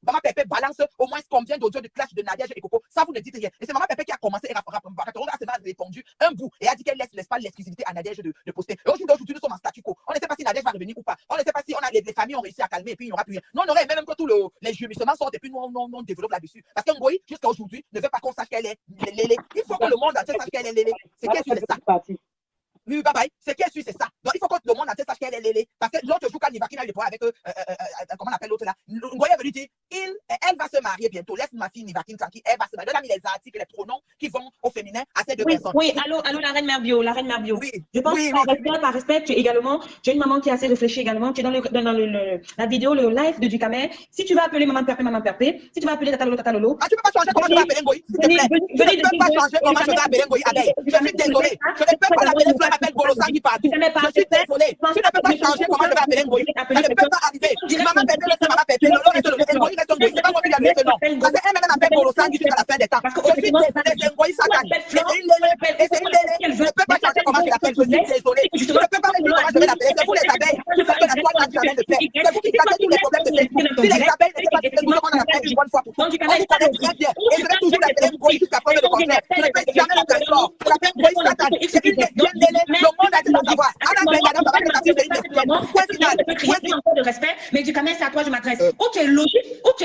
Maman Pépé balance au moins combien d'audios de clash de Nadège et Coco, ça vous ne dites rien. Et c'est Maman Pépé qui a commencé et Wakatolo a seulement répondu un bout et a dit qu'elle laisse pas l'exclusivité à Nadège de poster. Et aujourd'hui, nous sommes en statu quo. On ne sait pas si Nadège va revenir ou pas. On ne sait pas si les familles ont réussi à calmer et puis il n'y aura plus rien. Non, on aurait même que tous les jumissements sortent et puis nous on développe là-dessus. Parce que Ngoï, jusqu'à aujourd'hui, ne veut pas qu'on sache qu'elle est Lélé. Il faut que le monde entier sache qu'elle est Lélé. C'est qu'elle suit, c'est ça. Oui, bye bye. C'est qu'elle suit, c'est ça. Donc il faut que le monde entier sache qu'elle est Lélé. Parce que l'autre jour, quand Nivakin a eu le problème avec comment on appelle l'autre là, Ngoï est venu dire elle va se marier bientôt. Laisse ma fille Nivakin tranquille. Elle va se marier. On a mis les articles, les pronoms qui vont au féminin à ces deux personnes. Oui, allô, la reine Mère Bio, Oui. Je pense Oui, que par respect, tu es une maman qui a assez réfléchi également. Tu es dans la vidéo, le live de Ducamel. Si tu vas appeler Maman Pépé, si tu vas appeler Tata Lolo. Ah, tu ne peux pas changer comment je vais appeler Ngoï, s'il te plaît. Tu ne peux pas changer comment je vais appeler Ngoï Abeille. Je suis désolée. Je ne peux pas l'appeler Fleur appelle Bolosan qui partout. Je suis désolée. Tu ne peux pas changer comment je vais appeler Ngoï. Ça ne peut pas arriver. Maman Pépé, laisse Maman Pépé. Lolo reste le Ngoï reste Ngoï. C'est pas moi qui lui ai donné ce nom. Parce qu'elle-même appelle Bolosan jusqu'à la fin des temps. Je suis désolée. C'est Ngoï Satan. C'est une Lélé. Et c'est une Lélé. Je ne peux pas changer comment je l'appelle. Je suis désolée. Je ne peux pas me dire comment je vais l'appeler. C'est vous les abeilles. Vous faites que la toile n'a jamais de paix. C'est vous qui cassez tous les problèmes de Facebook. Si les abeilles n'étaient pas sur Facebook, on en appelle une bonne fois pour toutes. On vous connaît très bien. Et je vais toujours l'appeler Ngoï jusqu'à preuve de contraire. Je ne peux jamais l'appeler Flore. Je l'appelle Ngoï Satan. C'est une lesbienne Lélé. Le monde a dû le savoir. Anna Bengadam, ça va que la fille c'est une lesbienne. Point final. De respect, mais Ducamel, c'est à toi je m'adresse. Ou tu es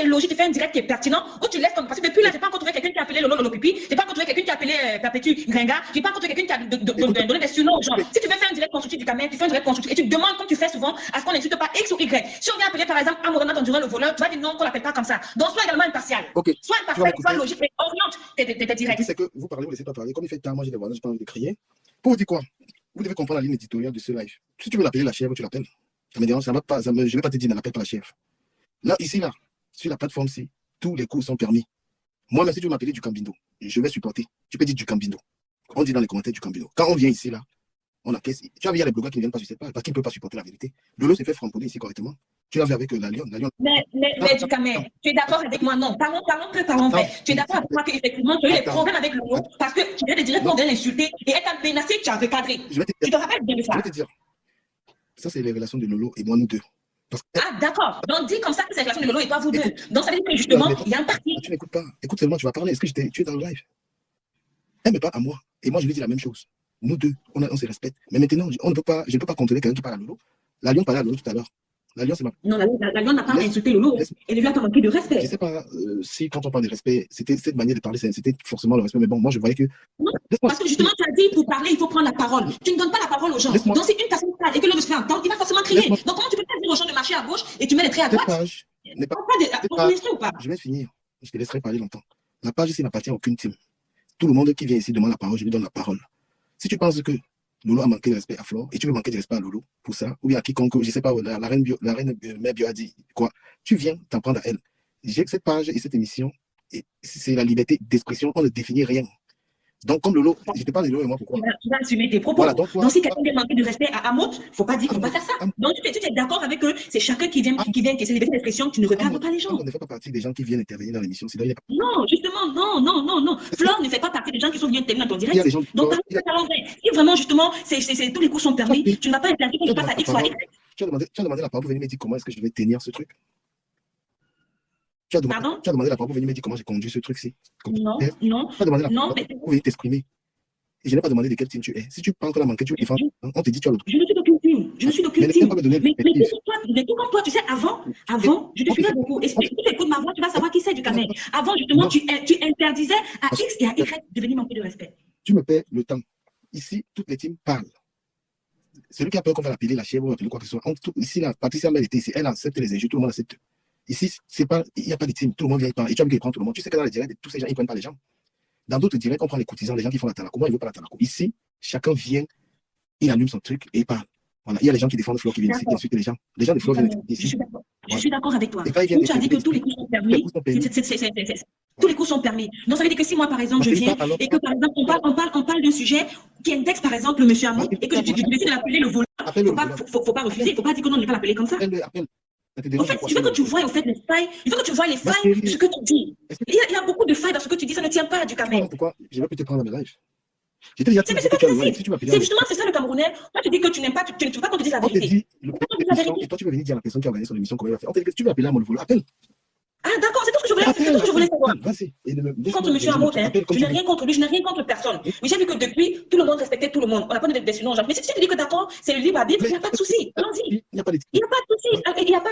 logique, tu fais un direct qui est pertinent, ou tu laisses comme. Parce que depuis là, j'ai pas encore trouvé quelqu'un qui a appelé Lolo Pipi, j'ai pas encore trouvé quelqu'un qui a appelé Perpétue Gringa, j'ai pas encore trouvé quelqu'un qui a donné des surnoms aux gens. Si tu veux faire un direct constructif Ducamel, tu fais un direct constructif et tu demandes, comme tu fais souvent, à ce qu'on n'insulte pas X ou Y. Si on vient appeler par exemple Amorana Tondurant le voleur, tu vas dire non, qu'on l'appelle pas comme ça. Donc sois également impartial. Sois impartial, sois logique, mais oriente tes directs. C'est que vous parlez, vous laissez pas parler. Comme il fait tard, moi j'ai des voisins, j'ai pas envie de crier. Pour vous dire quoi? Vous devez comprendre la ligne éditoriale de ce live. Si tu veux l'appeler la chèvre, tu l'appelles. Ça me dérange, ça va pas, je ne vais pas te dire, n'appelle pas la chèvre. Là, ici, là, sur la plateforme-ci, tous les coups sont permis. Moi, même si tu veux m'appeler du Cambindo, je vais supporter. Tu peux dire du Cambindo. On dit dans les commentaires du Cambindo. Quand on vient ici, là, on encaisse. Tu vois, il y a les blogueurs qui ne viennent pas sur cette page parce qu'ils ne peuvent pas supporter la vérité. Lolo s'est fait framponner ici correctement. Tu l'as vu avec la Lyon. Mais Ducamel, tu es d'accord avec moi? Non. Parlons vrai. Tu es d'accord avec moi qu'effectivement, tu as eu des problèmes avec Lolo parce que tu viens de dire qu'on vient l'insulter et elle t'a menacé, tu as recadré. Tu te rappelles bien de ça? Je vais te dire. Ça, c'est les relations de Lolo et moi, nous deux. Ah, d'accord. Donc, dis comme ça que c'est la relation de Lolo et pas vous deux. Donc, ça veut dire que justement, il y a un parti. Tu n'écoutes pas. Écoute seulement, tu vas parler. Est-ce que tu es dans le live? Elle ne met pas à moi. Et moi, je lui dis la même chose. Nous deux, on se respecte. Mais maintenant, je ne peux pas contrôler quelqu'un qui parle à Lolo. La Lyon parlait à Lolo tout à l'heure. La Lyon, c'est ma... Non, la Lyon n'a pas Laisse- insulté Lolo. laisse- Elle ne lui a pas manqué de Je respect. sais pas si quand on parle de respect, c'était cette manière de parler, c'était forcément le respect. Mais bon, moi, je voyais que... Non, Laisse-moi- parce que justement, tu as dit, pour parler, il faut prendre la parole. Tu ne donnes pas la parole aux gens. Laisse-moi- Donc, si une personne parle et que l'autre se fait entendre, il va forcément crier. Laisse-moi- Donc, comment tu peux pas dire aux gens de marcher à gauche et tu mets les traits à Cette droite? page n'est pas... Vous connaissez ou pas? Je vais finir. Je te laisserai parler longtemps. La page ici n'appartient à aucune team. Tout le monde qui vient ici demande la parole, je lui donne la parole. Si tu penses que Lolo a manqué de respect à Flore et tu veux manquer de respect à Lolo pour ça, ou bien à quiconque, je ne sais pas, la reine Mère Bio a dit quoi, tu viens t'en prendre à elle. J'ai que cette page et cette émission, et c'est la liberté d'expression, on ne définit rien. Donc, comme Lolo, je te parle de Lolo et moi, pourquoi? Tu vas assumer tes propos. Voilà, donc, si quelqu'un vient manquer de respect à Amot, il ne faut pas dire qu'il ne faut pas faire ça. Donc, tu es d'accord avec eux, c'est chacun qui vient, qui c'est liberté d'expression, tu ne recadres pas les gens. On ne fait pas partie des gens qui viennent intervenir dans l'émission. Non, justement, non. Flore ne fait pas partie des gens qui sont venus intervenir dans ton direct. Il y a des gens qui... Donc, si vraiment, justement, tous les coups sont permis, tu ne vas pas interdire que je passe à X ou à Y. Tu as demandé la parole pour venir me dire comment est-ce que je vais tenir ce truc. Tu as demandé la parole pour venir me dire comment j'ai conduit ce truc-ci. Non. Tu as demandé la parole pour venir t'exprimer. Et je n'ai pas demandé de quelle team tu es. Si tu penses qu'on a manqué, tu défends. On te dit tu as l'autre. Je ne suis d'aucune team. Mais tout comme toi, tu sais, avant, je te suivais beaucoup. Et si tu écoutes ma voix, tu vas savoir qui c'est du Canet. Avant, justement, tu interdisais à X et à Y de venir manquer de respect. Tu me perds le temps. Ici, toutes les teams parlent. Celui qui a peur qu'on va l'appeler la chèvre ou appeler quoi que ce soit. Ici, la Patricia Mel était ici. Elle accepte les injures, tout le monde accepte. Ici, il n'y a pas de team. Tout le monde vient y parler. Et tu as vu qu'il prend tout le monde. Tu sais que dans les directs, tous ces gens, ils ne prennent pas les gens. Dans d'autres directs, on prend les courtisans, les gens qui font la talako. Moi, ils ne veulent pas la talako. Ici, chacun vient, il allume son truc et il parle. Voilà. Il y a les gens qui défendent Flore qui viennent ici, qui insultent les gens. Les gens de Flore viennent ici. Je suis d'accord avec toi. Tu as dit que tous les coups sont permis. Tous les coups sont permis. Donc, ça veut dire que si moi, par exemple, je viens et que, par exemple, on parle d'un sujet qui indexe, par exemple, le monsieur Amon et que je décide de l'appeler le voleur, il ne faut pas refuser. Il ne faut pas dire que non, je ne vais pas l'appeler comme ça. En fait, je veux que tu vois les failles. Je veux que tu vois les failles de ce que tu dis. Il y a beaucoup de failles dans ce que tu dis. Ça ne tient pas du Cameroun. Pourquoi je ne vais plus te prendre dans mes lives? C'est justement, c'est ça le Camerounais. Toi, tu dis que tu n'aimes pas, tu ne veux pas qu'on te dise la vérité. Et toi, tu veux venir dire à la personne qui a organisé son émission comment il va faire. On te dit que tu veux appeler à mon vol. Appelle. Ah, d'accord, c'est tout ce que je voulais savoir. Vas-y. Contre M. Amot, je n'ai rien contre lui, je n'ai rien contre personne. Mais j'ai vu que depuis, tout le monde respectait tout le monde. On n'a pas de destination aux gens. Mais si tu dis que d'accord, c'est le libre arbitre, il n'y a pas de souci. Allons-y. Il n'y a pas de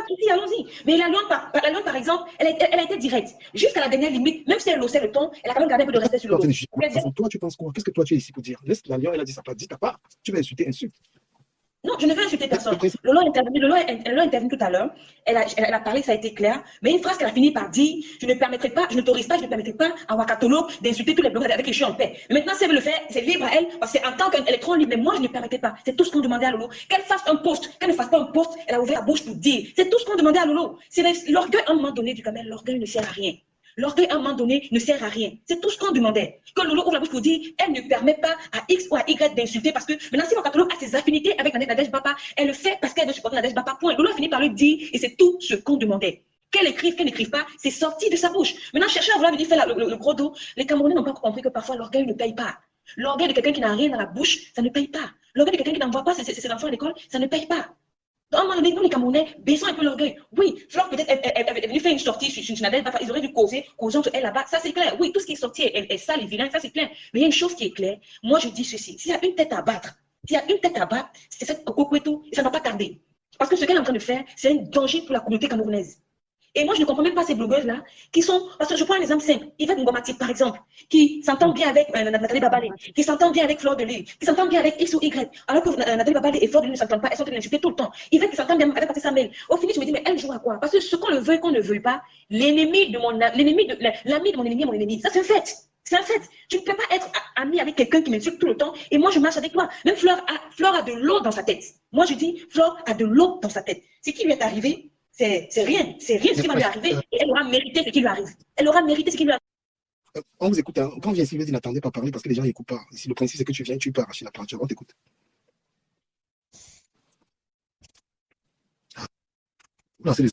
souci, allons-y. Mais la loi, par exemple, elle a été directe. Jusqu'à la dernière limite, même si elle haussait le ton, elle a quand même gardé un peu de respect sur le dos. Toi, tu penses quoi? Qu'est-ce que toi, tu es ici pour dire? Laisse la Lyon, elle a dit sa part. Dis ta part. Tu vas insulter. Non, je ne vais insulter personne. Lolo a intervenu tout à l'heure. Elle a parlé, ça a été clair. Mais une phrase qu'elle a fini par dire, je ne permettrai pas à Wakatolo d'insulter tous les blogueurs avec qui je suis en paix. Mais maintenant, si elle veut le faire, c'est libre à elle, parce qu'en tant qu'électron libre, mais moi, je ne permettais pas. C'est tout ce qu'on demandait à Lolo. Qu'elle fasse un post, qu'elle ne fasse pas un post, elle a ouvert la bouche pour dire. C'est tout ce qu'on demandait à Lolo. C'est l'orgueil à un moment donné du Kamel, l'orgueil ne sert à rien. L'orgueil, à un moment donné, ne sert à rien. C'est tout ce qu'on demandait. Que Lolo ouvre la bouche pour dire, elle ne permet pas à X ou à Y d'insulter parce que maintenant, si Wakatolo a ses affinités avec Nadège Bapa, elle le fait parce qu'elle veut supporter Nadège Bapa. Point. Lolo a fini par le dire et c'est tout ce qu'on demandait. Qu'elle écrive, qu'elle n'écrive pas, c'est sorti de sa bouche. Maintenant, chercher à vouloir venir faire le gros dos, les Camerounais n'ont pas compris que parfois l'orgueil ne paye pas. L'orgueil de quelqu'un qui n'a rien dans la bouche, ça ne paye pas. L'orgueil de quelqu'un qui n'envoie pas ses enfants à l'école, ça ne paye pas. À un moment donné, nous les Camerounais, baissons un peu l'orgueil. Oui, Flore peut-être elle est venue faire une sortie sur Nadège Bapa, ils auraient dû causer entre elle là-bas, ça c'est clair. Oui, tout ce qui est sorti est sale et vilain, ça c'est clair. Mais il y a une chose qui est claire, moi je dis ceci, s'il y a une tête à battre, c'est cette Coco Cueto, et ça ne va pas tarder. Parce que ce qu'elle est en train de faire, c'est un danger pour la communauté camerounaise. Et moi, je ne comprends même pas ces blogueuses-là qui sont... Parce que je prends un exemple simple. Yvette Ngomati, par exemple, qui s'entend bien avec Nathalie Babalé, qui s'entend bien avec Flore de Lille, qui s'entend bien avec X ou Y, alors que Nathalie Babalé et Flore de Lille ne s'entendent pas, elles sont en train d'insulter tout le temps. Yvette qui s'entend bien avec Patricia Mel. Au final, je me dis, mais elle joue à quoi? Parce que ce qu'on le veuille, qu'on ne veuille pas, l'ami de mon ennemi est mon ennemi. Ça, c'est un fait. C'est un fait. Tu ne peux pas être ami avec quelqu'un qui m'insulte tout le temps et moi, je marche avec toi. Même Flore a de l'eau dans sa tête. Moi, je dis, Flore a de l'eau dans sa tête. Ce qui lui est arrivé, c'est rien ce qui va lui arriver et elle aura mérité ce qui lui arrive. Elle aura mérité ce qui lui arrive. On vous écoute, hein. Quand on vient ici, il n'attendait pas parler parce que les gens n'écoutent pas. Ici, le principe, c'est que tu viens, tu peux arracher la peinture. On t'écoute. Non, c'est les...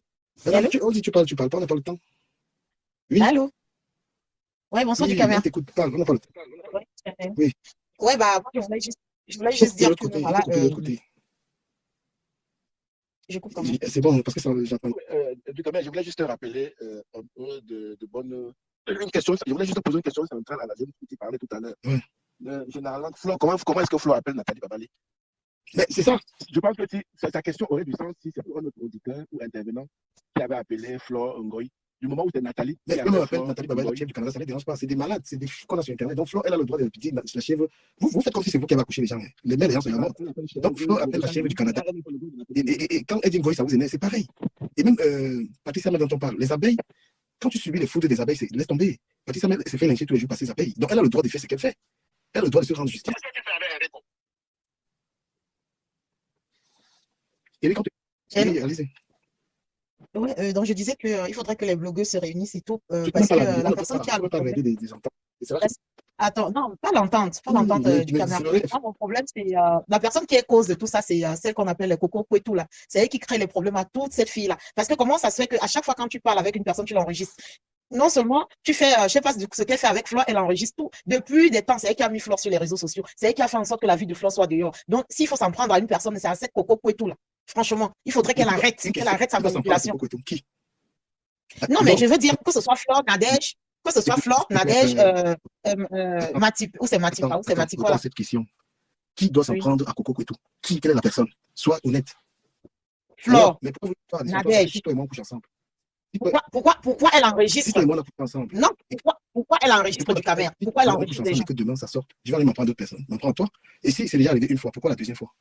On dit tu parles pas, on n'a pas le temps. Oui. Allô? Ouais, bonsoir du Cameroun. On t'écoute pas, on n'a pas le temps. Oui. Ouais, bah, je voulais juste dire que voilà. Je coupe quand même. C'est bon, parce que ça, j'entends. Du Cameroun, je voulais juste te rappeler un peu de bonnes. Une question, je voulais juste poser une question centrale à la jeune qui parlait tout à l'heure. Ouais. Généralement, Flore, comment est-ce que Flore appelle Nathalie Babalé? Mais c'est ça. Je pense que si, sa question aurait du sens si c'est pour un autre auditeur ou intervenant qui avait appelé Flore Ngoy. Du moment où c'est Nathalie. Mais comme on appelle Nathalie Babaye, la chef du Canada, ça ne les dérange pas. C'est des malades, c'est des fous qu'on a sur Internet. Donc Flore, elle a le droit de dire la chèvre. Vous faites comme si c'est vous qui avez accouché les gens. Hein. Les mères, les gens sont morts. Donc Flore appelle la chèvre du Canada. Et quand elle dit Ngoy, ça vous énerve, c'est pareil. Et même Patricia Mel dont on parle, les abeilles, quand tu subis les foudres des abeilles, laisse tomber. Patricia Mel s'est fait lyncher tous les jours par ses abeilles. Donc elle a le droit de faire ce qu'elle fait. Elle a le droit de se rendre justice. Et quand allez-y. Ouais, donc je disais qu'il faudrait que les blogueurs se réunissent et tout, parce que la personne qui a le problème... Attends, non, pas l'entente du Cameroun. Mon problème, c'est la personne qui est cause de tout ça, c'est celle qu'on appelle les Coco Kouetou là. C'est elle qui crée les problèmes à toute cette fille-là. Parce que comment ça se fait qu'à chaque fois quand tu parles avec une personne, tu l'enregistres. Non seulement tu fais, je sais pas ce qu'elle fait avec Flore, elle enregistre tout. Depuis des temps, c'est elle qui a mis Flore sur les réseaux sociaux. C'est elle qui a fait en sorte que la vie de Flore soit dehors. Donc, s'il faut s'en prendre à une personne, c'est à cette Coco Kouetou là. Franchement, il faudrait qu'elle arrête sa manipulation. Qui? Non, mais je veux dire que ce soit Flore, Nadège, Matip, ou c'est Matipa, ou c'est Matipa. Cette question. Qui doit s'en prendre à Coco Kouetou? Quelle est la personne? Sois honnête. Flore, mais pourquoi Nadège. Si toi et moi on couche ensemble. Pourquoi elle enregistre? Si toi et moi on couche ensemble. Non, pourquoi elle enregistre du caméra? Pourquoi elle enregistre des gens? Que demain ça sorte. Je vais aller m'en prendre d'autres personnes. M'en prendre toi. Et si c'est déjà arrivé une fois, pourquoi la deuxième fois?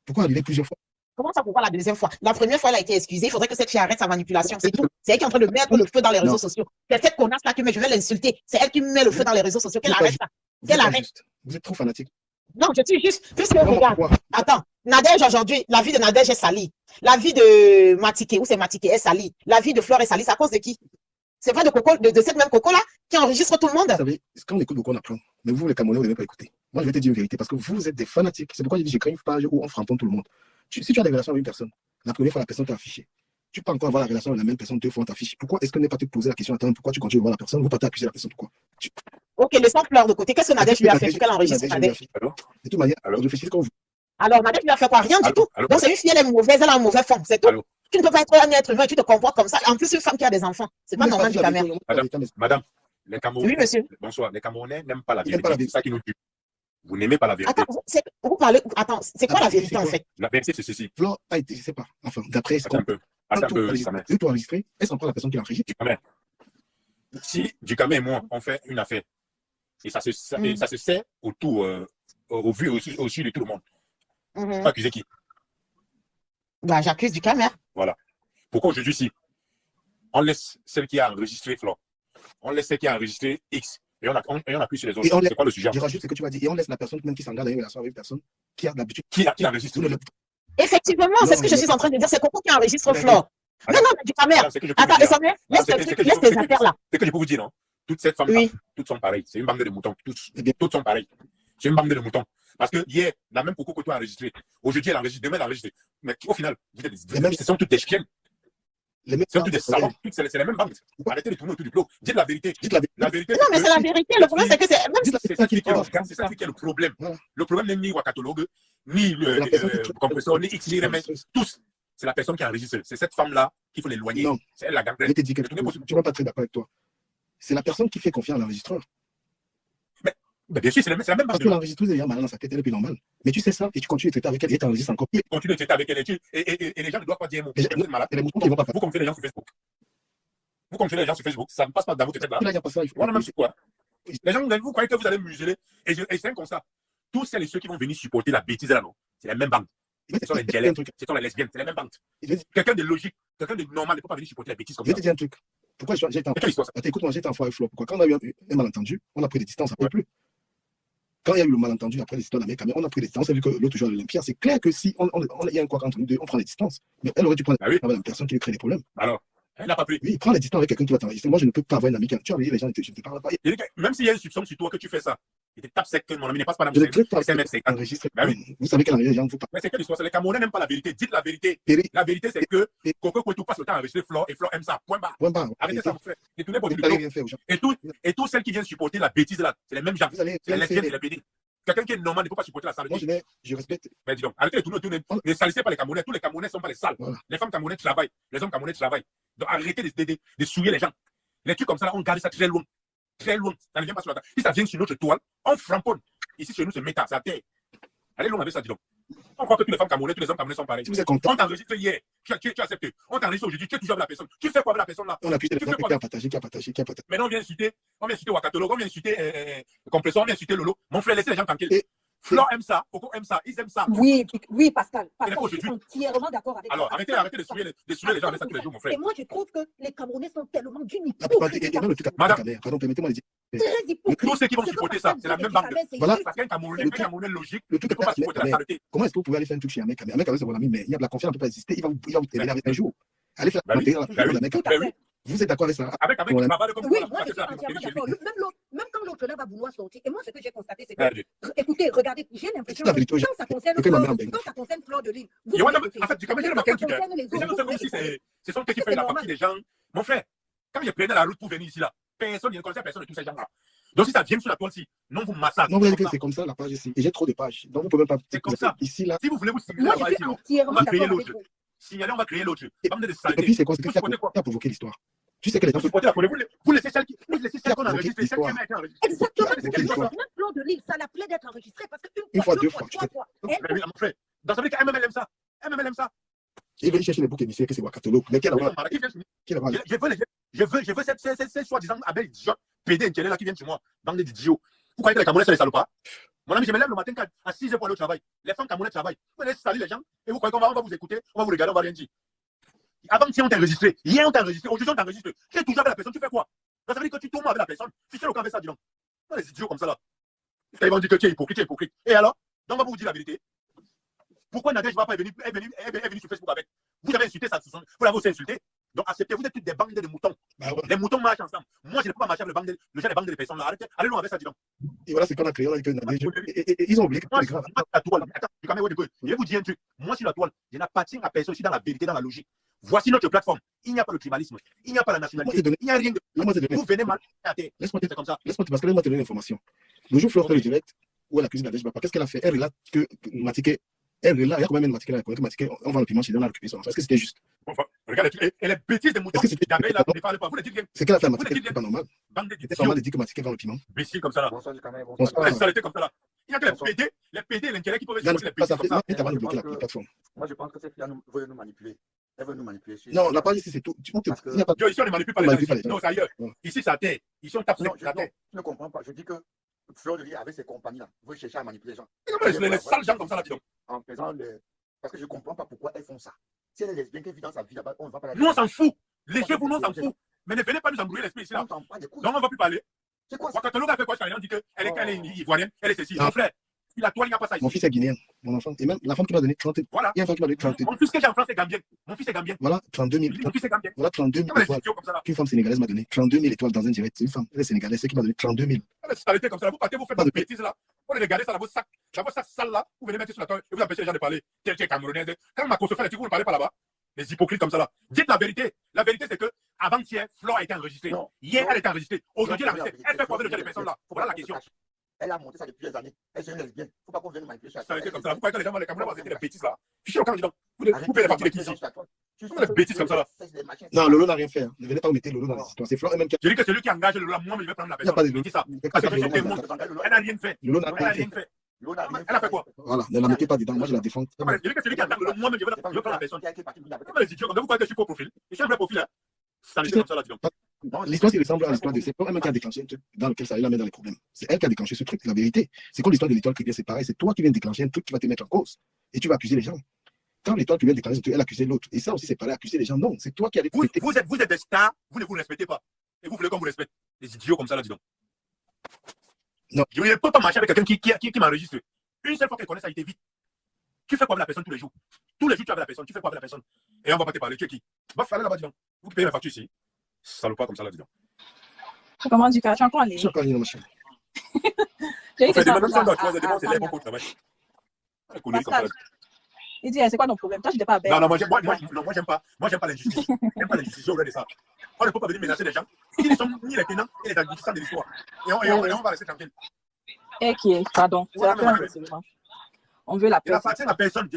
Pourquoi arriver plusieurs fois? Comment ça, pourquoi la deuxième fois? La première fois, elle a été excusée. Il faudrait que cette fille arrête sa manipulation. C'est tout. C'est elle qui est en train de mettre le feu dans les réseaux sociaux. C'est cette connasse-là qui met, je vais l'insulter. C'est elle qui met le feu dans les réseaux sociaux. Qu'elle arrête ça. Qu'elle arrête. Vous êtes trop fanatique. Non, je suis juste. Puisque, regarde. Attends. Nadège, aujourd'hui, la vie de Nadège est salie. La vie de Matike, ou c'est Matike, est salie. La vie de Flore est salie. C'est à cause de qui? C'est vrai de cette même Coco-là qui enregistre tout le monde. Vous savez, quand on écoute beaucoup, on apprend. Mais vous, les Camerounais, vous n'avez pas écouté. Moi, je vais te dire une vérité parce que vous êtes des fanatiques. C'est pourquoi je dis j'ai créé une page où on framponne tout le monde. Si tu as des relations avec une personne, la première fois, la personne t'a affiché. Tu peux encore avoir la relation avec la même personne 2 fois, on t'affiche. Pourquoi est-ce que ne pas te poser la question, attends, pourquoi tu continues à voir la personne? Vous partez accuser la personne, pourquoi? Ok, laissons Flore de côté. Qu'est-ce que Nadège lui a fait? Qu'elle enregistre Nadège? De toute manière, réfléchissez comme vous. Alors, Nadège lui a fait quoi? Rien du tout. Donc, c'est une fille, elle est mauvaise, elle a un mauvais fond, c'est tout. Tu ne peux pas être un être humain et tu te comportes comme ça. En plus, une femme qui a des enfants. C'est pas normal du Cameroun. Madame, les Camerounais. Oui, monsieur. Bonsoir. Les Camerounais n'aiment pas la vérité. C'est ça qui nous tue. Vous n'aimez pas la vérité. Attends, vous parlez. Attends, c'est quoi la vérité en fait? La vérité, c'est ceci. Flore a été, je sais pas. Enfin, d'après ce qu'on peut. Attends un peu, Ducamel. Tu dois enregistrer. Est-ce qu'on prend la personne qui l'enregistre? Ducamel. Si Ducamel et moi, on fait une affaire, et ça se sait autour, au vu aussi de tout le monde. Tu vas accuser qui? Bah, j'accuse Ducamel. Voilà. Pourquoi aujourd'hui, si on laisse celle qui a enregistré Flore, on laisse celle qui a enregistré X, et on appuie sur les autres. C'est quoi le sujet? Je rajoute ce que tu vas dire. Et on laisse la personne même qui s'engage dans une relation avec une personne qui a l'habitude. Qui enregistre? Effectivement, c'est ce que je suis en train de dire. C'est Coco qui enregistre Flore. Non, Ducamel. Attends, laisse tes affaires là. C'est que je peux vous dire, non? Toutes ces femmes-là, toutes sont pareilles. C'est une bande de moutons. Toutes sont pareilles. C'est une bande de moutons. Parce que hier, la même Coco que toi a enregistré. Aujourd'hui, elle enregistre. Demain, elle enregistre. Mais au final, ce sont toutes des chiennes. Ce sont toutes des salons. C'est la même bande. Arrêtez de tourner autour du plot. Dites la vérité. La vérité. Non, mais c'est la vérité. Le problème, c'est que c'est ça qui est le problème. Le problème n'est ni Wakatologue, ni le compresseur, ni X, ni Remen. Tous. C'est la personne qui enregistre. C'est cette femme-là qu'il faut l'éloigner. Non. C'est elle la gangrène. Je te dis quelque chose. Tu ne vas pas très d'accord avec toi. C'est la personne qui fait confiance à l'enregistreur. Mais bien sûr, c'est la même bande. Parce que l'enregistreuse, elle est malade dans sa tête, elle est plus normale. Mais tu sais ça, et tu continues de traiter avec elle, et tu enregistres encore. Tu continues de traiter avec elle, et les gens ne doivent pas dire un mot. Vous êtes malade. Vous confondez les gens sur Facebook. Vous confondez les gens sur Facebook. Ça ne passe pas dans votre tête là. Voilà, même c'est quoi. Les gens, vous croyez que vous allez museler. Et c'est un constat. Tous celles et ceux qui vont venir supporter la bêtise là, non, c'est la même bande. Ce sont les dialectes, ce sont les lesbiennes, c'est la même bande. Quelqu'un de logique, quelqu'un de normal ne peut pas venir supporter la bêtise comme ça. Je vais te dire un truc. Pourquoi j'ai été en écoute-moi, j'ai été en foire avec Flore. Pourquoi? Quand on a eu un malentendu, on a pris des distances, après plus. Quand il y a eu le malentendu après les histoires d'Amérique, on a pris des distances. On a vu que l'autre joueur de l'Olympia, c'est clair que si il y a un quoi entre nous deux, on prend des distances. Mais elle aurait dû prendre avec une personne qui lui crée des problèmes. Alors, elle n'a pas pris. Oui, prends les distances avec quelqu'un qui va t'enregistrer. Moi, je ne peux pas avoir une amie qui. Tu as vu, les gens, je ne te parle pas. Même s'il y a une soupçon sur toi que tu fais ça, et tu tapes sec que mon ami n'est pas dans le enregistré. Vous savez qu'elle enregistre les gens, vous parlez. Mais c'est quelle histoire? Les Camerounais n'aiment pas la vérité. Dites la vérité. La vérité, c'est que Coco Kouetou passe le temps à enregistrer Flore et Flore aime ça. Point barre. Arrêtez ça, mon frère. Et toutes celles qui viennent supporter la bêtise là, c'est les mêmes gens. C'est les lesbiennes et les pédés. Quelqu'un qui est normal ne peut pas supporter la saleté. Moi, je respecte. Mais dis donc, arrêtez de tourner. Ne salissez pas les Camerounais. Tous les Camerounais ne sont pas les sales. Les femmes camerounaises travaillent. Les hommes camerounais travaillent. Donc arrêtez de souiller les gens. Les trucs comme ça, là, on garde ça très loin. Très loin. Ça ne vient pas sur la table. Si ça vient sur notre toile, on framponne. Ici, chez nous, c'est méta, c'est à terre. Allez loin avec ça, dis donc. On croit que toutes les femmes camerounaises, tous les hommes camerounais sont pareils. Si vous êtes content. On t'enregistre hier, tu acceptes. On t'enregistre aujourd'hui, tu es toujours avec la personne. Tu fais quoi avec la personne là? On accuse les gens qui a partagé. Maintenant, on vient citer Wakatolo, on vient citer Compressor, on vient citer Lolo. Mon frère, laissez les gens tranquilles. Flore aime ça, Coco aime ça, ils aiment ça. Oui, Pascal. Je suis entièrement d'accord avec toi. Alors, arrêtez de souiller les gens avec ça tous les jours, mon frère. Et moi, je trouve que les Camerounais sont tellement d'une hypocrisie. Madame, pardon, permettez-moi de dire. Tous ceux qui vont supporter ça, c'est la même bande. Voilà. Parce qu'un Camerounais logique, le truc ne peut pas supporter la saleté. Comment est-ce que vous pouvez aller faire un truc chez un mec? Un mec, c'est mon ami, mais il y a de la confiance, ne peut pas exister. Il va vous terminer avec un jour. Allez faire la mec. Vous êtes d'accord avec ça? Avec une bavade comme oui, moi je suis entièrement d'accord. Même quand l'autre là va vouloir sortir, et moi ce que j'ai constaté, c'est que, écoutez, regardez, j'ai l'impression que quand ça concerne Fleur de Lille, en fait, du Cameroun, comme si c'est son qui fait la partie des gens. Mon frère, quand il prenait la route pour venir ici là, personne ne connaissait personne de tous ces gens-là. Donc si ça vient sur la toile-ci, non, vous massacrez. Non, vous avez dit que c'est comme ça la page ici. Et j'ai trop de pages. Donc vous pouvez même pas. C'est comme ça. Ici là. Si vous voulez vous signaler, on va créer l'autre. Signaler, on va créer l'autre. Et puis c'est quoi? C'est qui a provoqué l'histoire? Tu sais que les gens vous laissez celle qu'on a enregistrée, celle qui a été enregistrée. Exactement. Même Fleur de Lille, ça l'appelait d'être enregistré parce qu'une fois, deux fois, trois fois. Mon frère, dans ce cas, MML aime ça. MML aime ça. Il veut chercher les boucs émissaires que c'est Wakatolo. Mais quel je veux cette soi-disant Abel idiot, PD intellectuel là qui vient chez moi, bande d'idiots. Vous croyez que les Camerounais sont les salopards? Mon ami, je me lève le matin à 6h pour aller au travail. Les femmes camerounaises travaillent. Vous laissez salir les gens et vous croyez qu'on va vous écouter, on va vous regarder, on va rien dire. Avant, si on t'a enregistré, hier on t'a enregistré, aujourd'hui on t'enregistre. Tu es toujours avec la personne, tu fais quoi? Ça veut dire que tu tombes avec la personne. Fiché au camp avec ça, dis donc. Non, les idiots comme ça là. Ils vont dire que tu es hypocrite, Et alors? Donc on va vous dire la vérité. Pourquoi Nadège va pas est venue sur Facebook avec? Vous avez insulté ça, vous l'avez aussi insulté. Donc acceptez, vous êtes toutes des bandes de moutons. Les moutons marchent ensemble. Moi, je ne peux pas marcher avec le genre des bandes de personnes là. Arrêtez, allez loin avec ça, dis donc. Et voilà, c'est qu'on a créé avec Nadège. Et ils ont oublié que c'est grave. Je vais vous dire un truc. Moi, sur la toile, je n'appartiens à personne. Je suis dans la vérité, dans la logique. Voici notre plateforme. Il n'y a pas de tribalisme. Il n'y a pas la nationalité. Il n'y a rien de. Vous venez mal à terre. Laisse-moi te donner l'information. Le jour Fleur fait le direct où elle accuse Nadège Bapa, qu'est-ce qu'elle a fait? Elle relate que Matiké. Elle relate, il y a quand même une Matiké là, que Matiké, on vend le piment chez elle, on a récupéré son enfant. Est-ce que c'était juste? Regarde, elle est bêtise des moutons. C'est qu'elle a fait à Matiké, c'est pas normal. C'est normal de dire que Matiké vend le piment. Imbécile comme ça là. Bonsoir. Saleté comme ça là. Il y a que les PD, l'intérêt qui peuvent être les bêtises comme ça. Avant de bloquer la plateforme. Moi, je pense que cette fille veut nous manipuler. Elle veut nous manipuler. Non, la page ici, c'est tout. Ici, on ne manipule pas les gens. Non, c'est ailleurs. Ici, c'est à terre. Ici, on tape sur la terre. Je ne comprends pas. Je dis que Fleur de Lille, avec ses compagnies là, veut chercher à manipuler les gens. Les sales gens comme ça là, dis donc. En faisant le. Parce que je ne comprends pas pourquoi elles font ça. Si elle est lesbienne, qu'elle vit dans sa vie là-bas, on ne va pas la. Nous, on s'en fout. Les jeux, vous, nous, on s'en fout. Mais ne venez pas nous embrouiller l'esprit ici là. Donc, on ne va plus parler. C'est quoi? Wakatolo a fait quoi? On dit qu'elle est ivoirienne, elle est ceci. Mon frère, la toile, il n'y a pas ça ici. Mon fils est guinéen, mon enfant. Et même la femme qui m'a donné 30. Voilà. Il y a une femme qui m'a donné 30. Mon fils que j'ai en France est gambien. Mon fils est gambien. Voilà, 32 000. Mon fils est gambien. Voilà, 32 000 étoiles. Qu'une femme sénégalaise m'a donné 32 000 étoiles dans un direct. C'est une femme, elle est sénégalaise, c'est qui m'a donné 32 000. C'est arrêté comme ça. Vous partez, vous faites des bêtises là. Vous regardez ça dans vos sacs. Dans vos sacs sales là. Vous venez mettre sur la toile et vous empêchez les gens de parler. Tu es camerounaise. Quand Mako se fait, vous ne parlez pas là-bas. Les hypocrites comme ça là. Dites la vérité. La vérité, c'est que avant-hier, Flore a été enregistrée. Hier, elle est enregistrée. Aujourd'hui, elle est enregistrée. Elle fait quoi avec le genre de personnes là? Voilà la question. Elle a monté ça depuis des années. Elle est une lesbienne. Il ne faut pas qu'on vienne nous manipuler. Ça a été comme ça. Vous croyez que les gens vont les Camerounais vont arrêter les bêtises là? Fichez au camp, dis donc. Vous payez les factures de qui ici? Vous les bêtises comme ça là. Non, Lolo n'a rien fait. Ne venez pas vous mettre Lolo dans la histoire. C'est Flore elle-même qui a. Je dis que celui qui engage Lolo, moi, je vais prendre la personne. Il n'y a pas de Lolo. Elle n'a rien fait. Lolo n'a rien fait. Elle a fait quoi? Voilà, ne la mettez pas dedans. Moi, je la défends. Je dis que celui qui engage Lolo, moi, je vais prendre la personne. Les idiots, vous croyez que je suis faux profil? Je suis un vrai profil, hein? Ça comme ça là, dis donc. L'histoire, c'est ressemble à l'histoire de c'est pas elle qui a déclenché un truc dans lequel ça la met dans les problèmes. C'est elle qui a déclenché ce truc. La vérité, c'est comme l'histoire de l'étoile qui vient, c'est pareil. C'est toi qui viens déclencher un truc qui va te mettre en cause. Et tu vas accuser les gens. Quand l'étoile qui vient déclencher un truc, elle accuse l'autre. Et ça aussi, c'est pareil, accuser les gens. Non, c'est toi qui as déclenché. Vous êtes des stars, vous ne vous respectez pas. Et vous voulez qu'on vous respecte. Les idiots comme ça là, dis donc. Non. Je ne peux pas marcher avec quelqu'un qui m'enregistre. Une seule fois qu'elle connaît ça, il t'évite. Tu fais quoi avec la personne tous les jours? Tous les jours, tu es avec la personne. Tu fais quoi avec la personne? Et on va pas te parler. Tu es qui? Va faire là-bas, dis donc. Vous qui payez la facture ici. Salopard comme ça là, dis donc. Comment du cas? Tu es encore en ligne? Je suis encore en ligne, machin. J'ai dit que c'est les bons pour travailler. Il dit, c'est quoi ton problème? Toi, je n'étais pas belle. Non, moi, j'aime pas l'injustice. J'aime pas l'injustice, je regarde ça. On ne peut pas venir menacer les gens. Ils ne sont ni les tenants ni les agressants de l'histoire. Et on va rester tranquille. Pardon. C'est la paix, on veut la paix. Il appartient à personne.